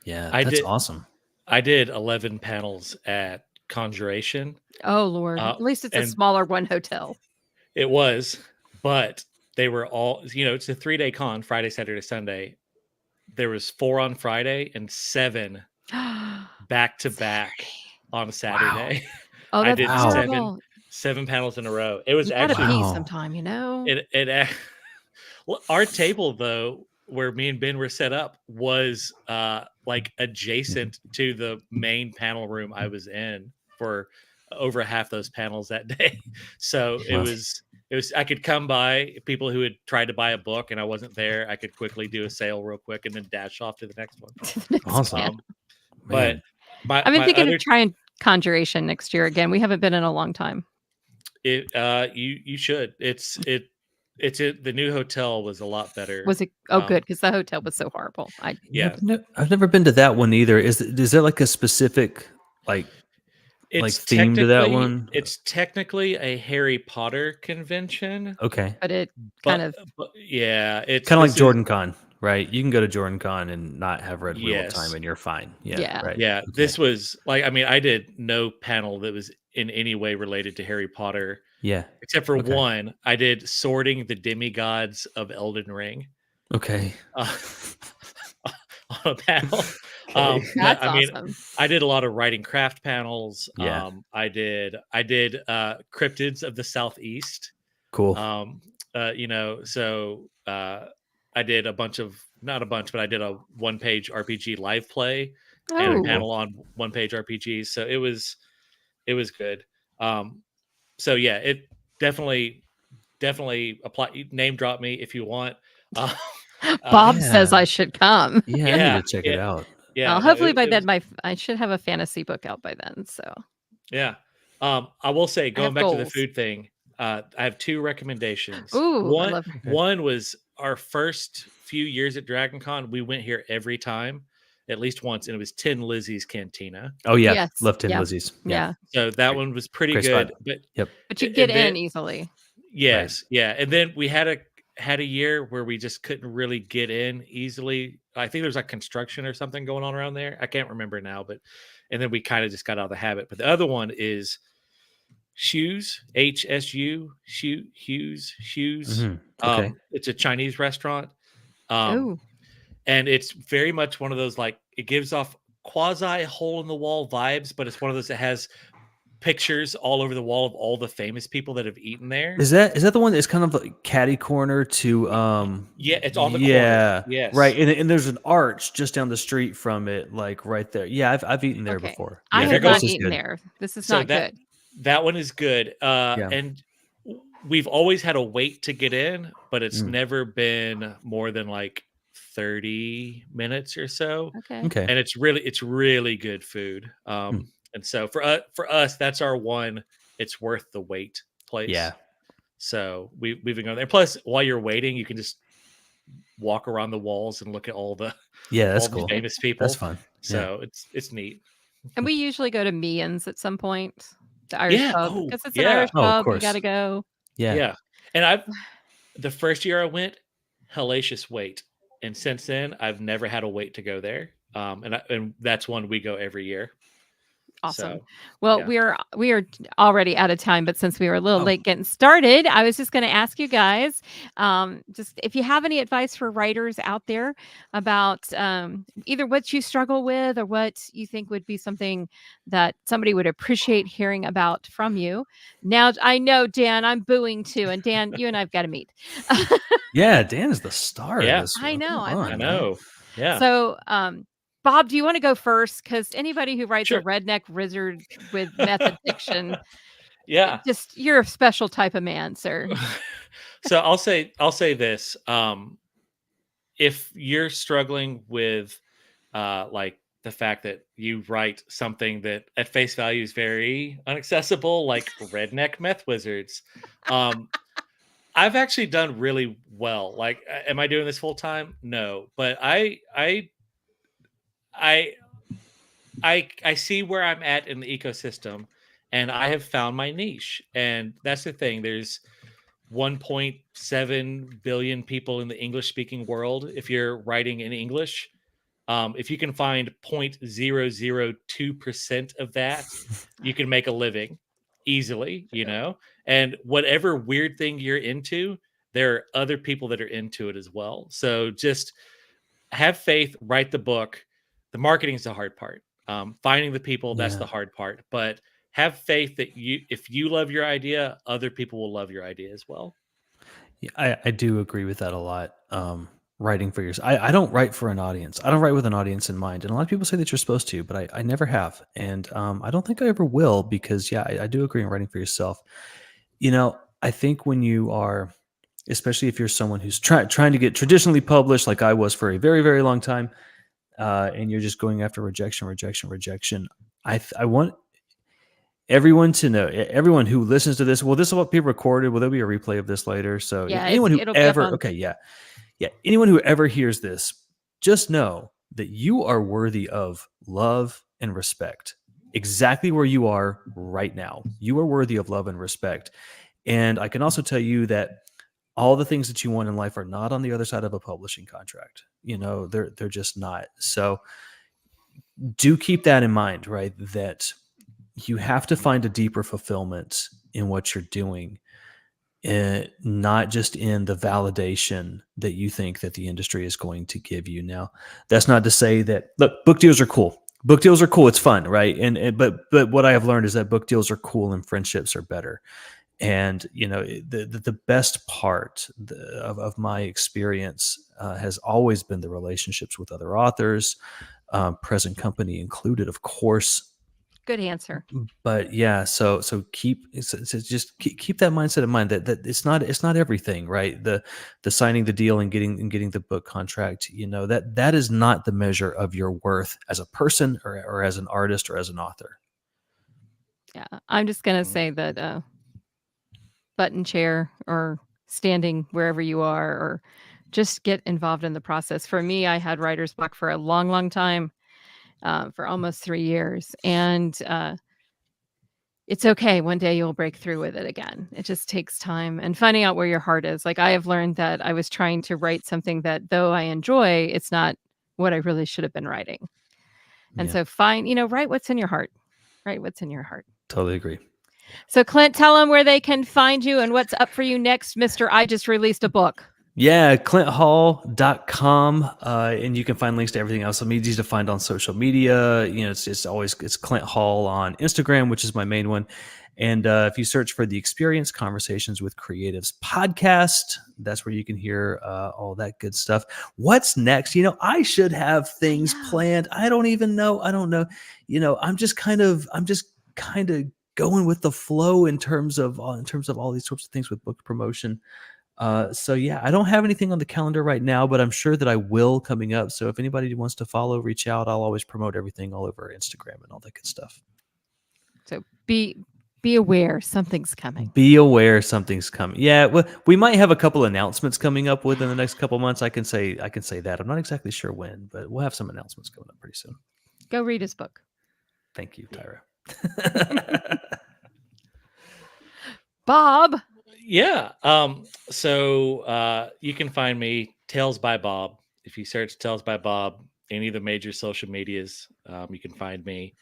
Yeah, that's awesome. I did 11 panels at Conjuration. Oh Lord! At least it's a smaller one hotel. It was, but they were all. It's a 3-day con: Friday, Saturday, Sunday. There was 4 on Friday and 7 back to back on a Saturday. Wow. Oh, that's I did 7 panels in a row. It was actually sometime, our table though, where me and Ben were set up, was like adjacent to the main panel room I was in for over half those panels that day. So it was I could come by people who had tried to buy a book and I wasn't there. I could quickly do a sale real quick and then dash off to the next one. Awesome. But I've been thinking of trying Conjuration next year again. We haven't been in a long time. You should. The new hotel was a lot better. Was it? Oh, good, because the hotel was so horrible. I've never been to that one either. Is there like a specific theme to that one? It's technically a Harry Potter convention. Okay, but it's kind of it's kind of like Jordan Con. right? You can go to JordanCon and not have read Wheel of Time, Yes. and you're fine. Yeah, Yeah. right. Yeah. Okay. This was like, I mean, I did no panel that was in any way related to Harry Potter, Yeah. except for Okay. one. I did Sorting the Demigods of Elden Ring Okay. uh, on a panel. Okay. But That's I mean, awesome. I did a lot of writing craft panels. Yeah. I did Cryptids of the Southeast. Cool. You know, so I did a bunch of, not a bunch, but I did a 1-page RPG live play and a Oh, panel on 1-page RPGs. So it was good. So yeah, it definitely apply. Name drop me if you want. Uh, Bob um, says Yeah. I should come. Yeah, I need to check it out. yeah. No, Hopefully by it then was, I should have a fantasy book out by then. So yeah. I will say, I have going back to the goals. food thing, I have 2 recommendations. Ooh, I love One was our first few years at Dragon Con. We went here every time, at least once, and it was Tin Lizzie's Cantina. Oh yeah, Yes. love Tin Yeah. Lizzie's. Yeah. So that Great- one was pretty great good. spot. But Yep. But you and get then- in easily. yes, yeah. And then we had a year where we just couldn't really get in easily. I think there's like construction or something going on around there. I can't remember now, but and then we kind of just got out of the habit. But the other one is Shoes, HSU, Hughes. Mhm. Okay. It's a Chinese restaurant. Um, Ooh. and it's very much one of those, like, it gives off quasi hole in the wall vibes, but it's one of those that has pictures all over the wall of all the famous people that have eaten there. Is that the one that's kind of like catty corner to Yeah, it's on the yeah, corner. Yes. right, and there's an arch just down the street from it, like right there. Yeah, I've eaten there Okay. before. I Yeah, there have goes- not this is eaten good. there. This is So not good. That one is good. And we've always had a wait to get in, but it's Mm. never been more than like 30 minutes or so. Okay. Okay. And it's really good food. And so for us, that's our one. It's worth the wait place. Yeah. So we've been going there. Plus, while you're waiting, you can just walk around the walls and look at all the Yeah, that's all cool. the famous people. That's fun. So it's neat. And we usually go to Meehan's at some point. The Irish Yeah. pub. Oh, Because it's yeah. an Irish Oh, of pub. You course. gotta go. Yeah. Yeah. And the first year I went, hellacious wait. And since then, I've never had a wait to go there. And that's one we go every year. Awesome. So, Well, yeah. we are already out of time, but since we were a little Oh. late getting started, I was just going to ask you guys, just if you have any advice for writers out there about either what you struggle with or what you think would be something that somebody would appreciate hearing about from you. Now, I know, Dan, I'm booing too, and Dan, you and I've got to meet. Yeah, Dan is the star Yeah. of this. I one. know, Come I on, love I it. man. know. Yeah. So, Bob, do you want to go first? Because anybody who writes Sure. a redneck wizard with method fiction, Yeah. just you're a special type of man, sir. So I'll say this. If you're struggling with like the fact that you write something that at face value is very inaccessible, like redneck meth wizards, I've actually done really well. Like, am I doing this full time? No, but I see where I'm at in the ecosystem, and I have found my niche. And that's the thing. There's 1.7 billion people in the English speaking world. If you're writing in English, if you can find 0.002% of that, you can make a living easily, you know. And whatever weird thing you're into, there are other people that are into it as well. So just have faith, write the book. The marketing is the hard part. Finding the people, that's Yeah. the hard part. But have faith that if you love your idea, other people will love your idea as well. Yeah, I do agree with that a lot. Writing for yourself. I don't write for an audience. I don't write with an audience in mind. And a lot of people say that you're supposed to, but I never have. And I don't think I ever will because, yeah, I do agree in writing for yourself. You know, I think when you are, especially if you're someone who's trying to get traditionally published, like I was for a very, very long time, and you're just going after rejection. I want everyone to know, everyone who listens to this, well, this is what people recorded. Will there be a replay of this later? So Yeah, anyone who it'll be up ever, on- okay, yeah, anyone who ever hears this, just know that you are worthy of love and respect. Exactly where you are right now, you are worthy of love and respect. And I can also tell you that all the things that you want in life are not on the other side of a publishing contract. They're just not. So do keep that in mind, right? That you have to find a deeper fulfillment in what you're doing, not just in the validation that you think that the industry is going to give you. Now, that's not to say that, look, book deals are cool. Book deals are cool. It's fun, right? But what I have learned is that book deals are cool and friendships are better. And the best part of my experience has always been the relationships with other authors, present company included, of course. Good answer. But yeah, so keep that mindset in mind that it's not everything, right? The signing the deal and getting the book contract, that is not the measure of your worth as a person or as an artist or as an author. Yeah, I'm just gonna say that button chair or standing wherever you are, or just get involved in the process. For me, I had writer's block for a long time, for almost 3 years, and it's okay. One day you'll break through with it again. It just takes time and finding out where your heart is. Like, I have learned that I was trying to write something that, though I enjoy, it's not what I really should have been writing. And so write what's in your heart. Write what's in your heart. Totally agree. So Clint, tell them where they can find you and what's up for you next, Mr. I just released a book. Yeah, ClintHall.com. And you can find links to everything else. I'm easy to find on social media. It's Clint Hall on Instagram, which is my main one. And if you search for the Experience Conversations with Creatives podcast, that's where you can hear all that good stuff. What's next? I should have things planned. I don't even know. I don't know. I'm just kind of going with the flow in terms of all these sorts of things with book promotion. So I don't have anything on the calendar right now, but I'm sure that I will coming up. So if anybody wants to follow, reach out. I'll always promote everything all over Instagram and all that good stuff. So be aware something's coming. Be aware something's coming. Yeah, well, we might have a couple announcements coming up within the next couple months. I can say that. I'm not exactly sure when, but we'll have some announcements coming up pretty soon. Go read his book. Thank you, Tyra. Bob. Yeah. So you can find me Tales by Bob. If you search Tales by Bob, any of the major social medias, you can find me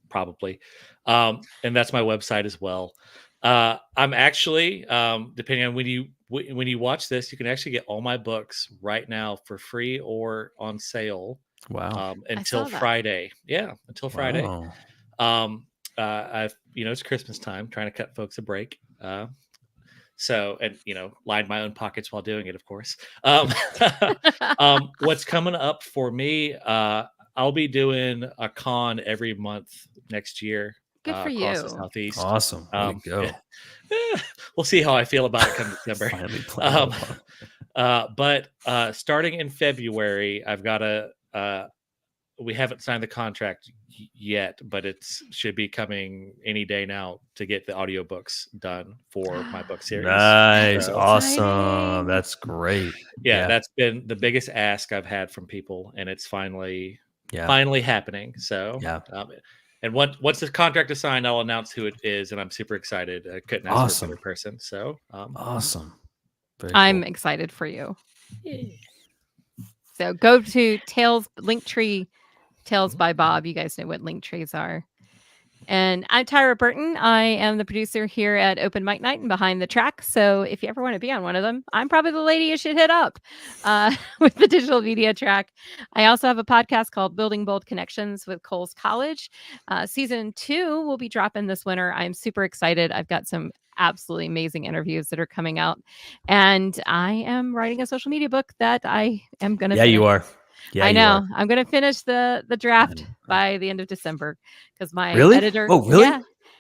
probably. And that's my website as well. I'm actually, depending on when you watch this, you can actually get all my books right now for free or on sale. Wow. Until Friday. Yeah. Until Friday. Wow. It's Christmas time, trying to cut folks a break. Line my own pockets while doing it, of course. What's coming up for me, I'll be doing a con every month next year. Good for across you. the Southeast. Awesome. Way to go. We'll see how I feel about it come December. But starting in February, I've got we haven't signed the contract yet, but it should be coming any day now to get the audiobooks done for my book series. Nice. So, awesome. That's great. Yeah, that's been the biggest ask I've had from people, and it's finally happening. So and once the contract is signed, I'll announce who it is, and I'm super excited. I couldn't ask for a better person. So awesome. Very I'm cool. excited for you. So go to Linktree, Tales by Bob. You guys know what link trees are. And I'm Tyra Burton. I am the producer here at Open Mic Night and Behind the Track. So if you ever want to be on one of them, I'm probably the lady you should hit up with the digital media track. I also have a podcast called Building Bold Connections with Coles College. Season 2 will be dropping this winter. I'm super excited. I've got some absolutely amazing interviews that are coming out. And I am writing a social media book that I am going to finish. You are. Yeah, I know. I'm going to finish the draft by the end of December because my editor. Oh, really?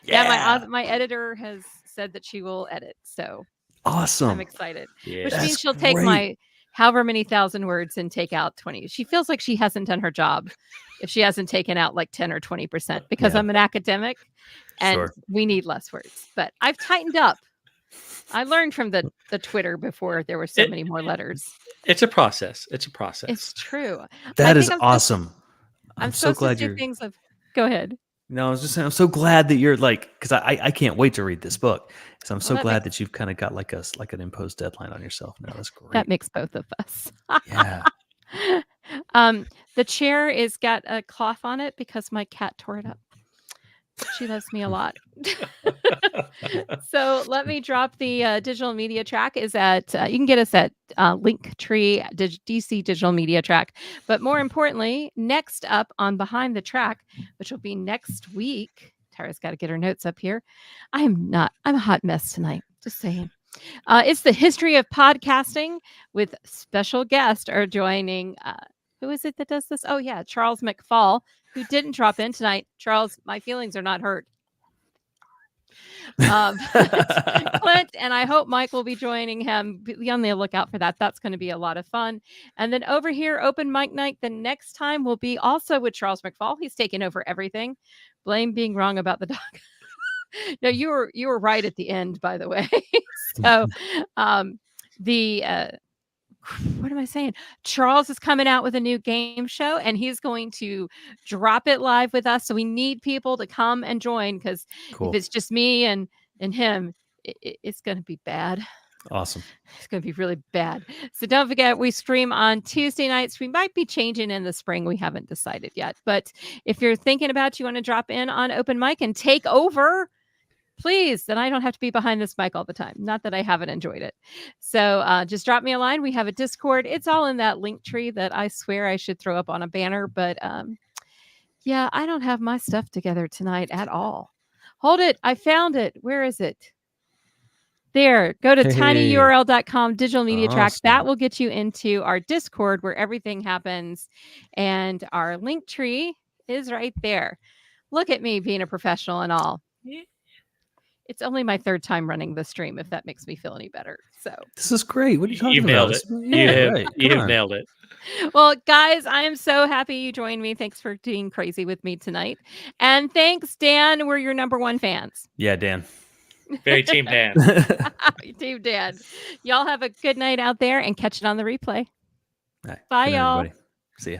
Yeah. My editor has said that she will edit. So awesome. I'm excited. Yeah. Which means she'll take my however many thousand words and take out 20. She feels like she hasn't done her job if she hasn't taken out like 10 or 20% because I'm an academic and we need less words. But I've tightened up. I learned from the Twitter before there were so many more letters. It's a process. It's true. That is awesome. I'm so glad you're. Things of. Go ahead. No, I was just saying, I'm so glad that you're like, because I can't wait to read this book. So I'm so that glad that you've kind of got like an imposed deadline on yourself now. That's great. That makes both of us. Yeah. The chair is got a cloth on it because my cat tore it up. She loves me a lot. So let me drop the digital media track. Is at you can get us at Linktree DC Digital Media Track. But more importantly, next up on Behind the Track, which will be next week. Tyra's got to get her notes up here. I'm a hot mess tonight. Just saying. It's the history of podcasting with special guests are joining. Who is it that does this? Oh, yeah, Charles McFall, who didn't drop in tonight. Charles, my feelings are not hurt. Clint, and I hope Mike will be joining him. Be on the lookout for that. That's going to be a lot of fun. And then over here, open mic night, the next time will be also with Charles McFall. He's taking over everything. Blame being wrong about the dog. No, you were right at the end, by the way. So what am I saying? Charles is coming out with a new game show and he's going to drop it live with us. So we need people to come and join because if it's just me and him, it's going to be bad. Awesome. It's going to be really bad. So don't forget, we stream on Tuesday nights. We might be changing in the spring. We haven't decided yet. But if you're thinking about you want to drop in on open mic and take over, please, then I don't have to be behind this mic all the time. Not that I haven't enjoyed it. So just drop me a line. We have a Discord. It's all in that link tree that I swear I should throw up on a banner. But yeah, I don't have my stuff together tonight at all. Hold it. I found it. Where is it? There. Go to tinyurl.com, digital media track. That will get you into our Discord where everything happens. And our link tree is right there. Look at me being a professional and all. It's only my third time running the stream, if that makes me feel any better. So this is great. What are you talking about? You have nailed it. Well, guys, I am so happy you joined me. Thanks for being crazy with me tonight. And thanks, Dan. We're your number one fans. Yeah, Dan. Very team Dan. Team Dan. Y'all have a good night out there and catch it on the replay. Right. Bye, y'all. Everybody. See ya.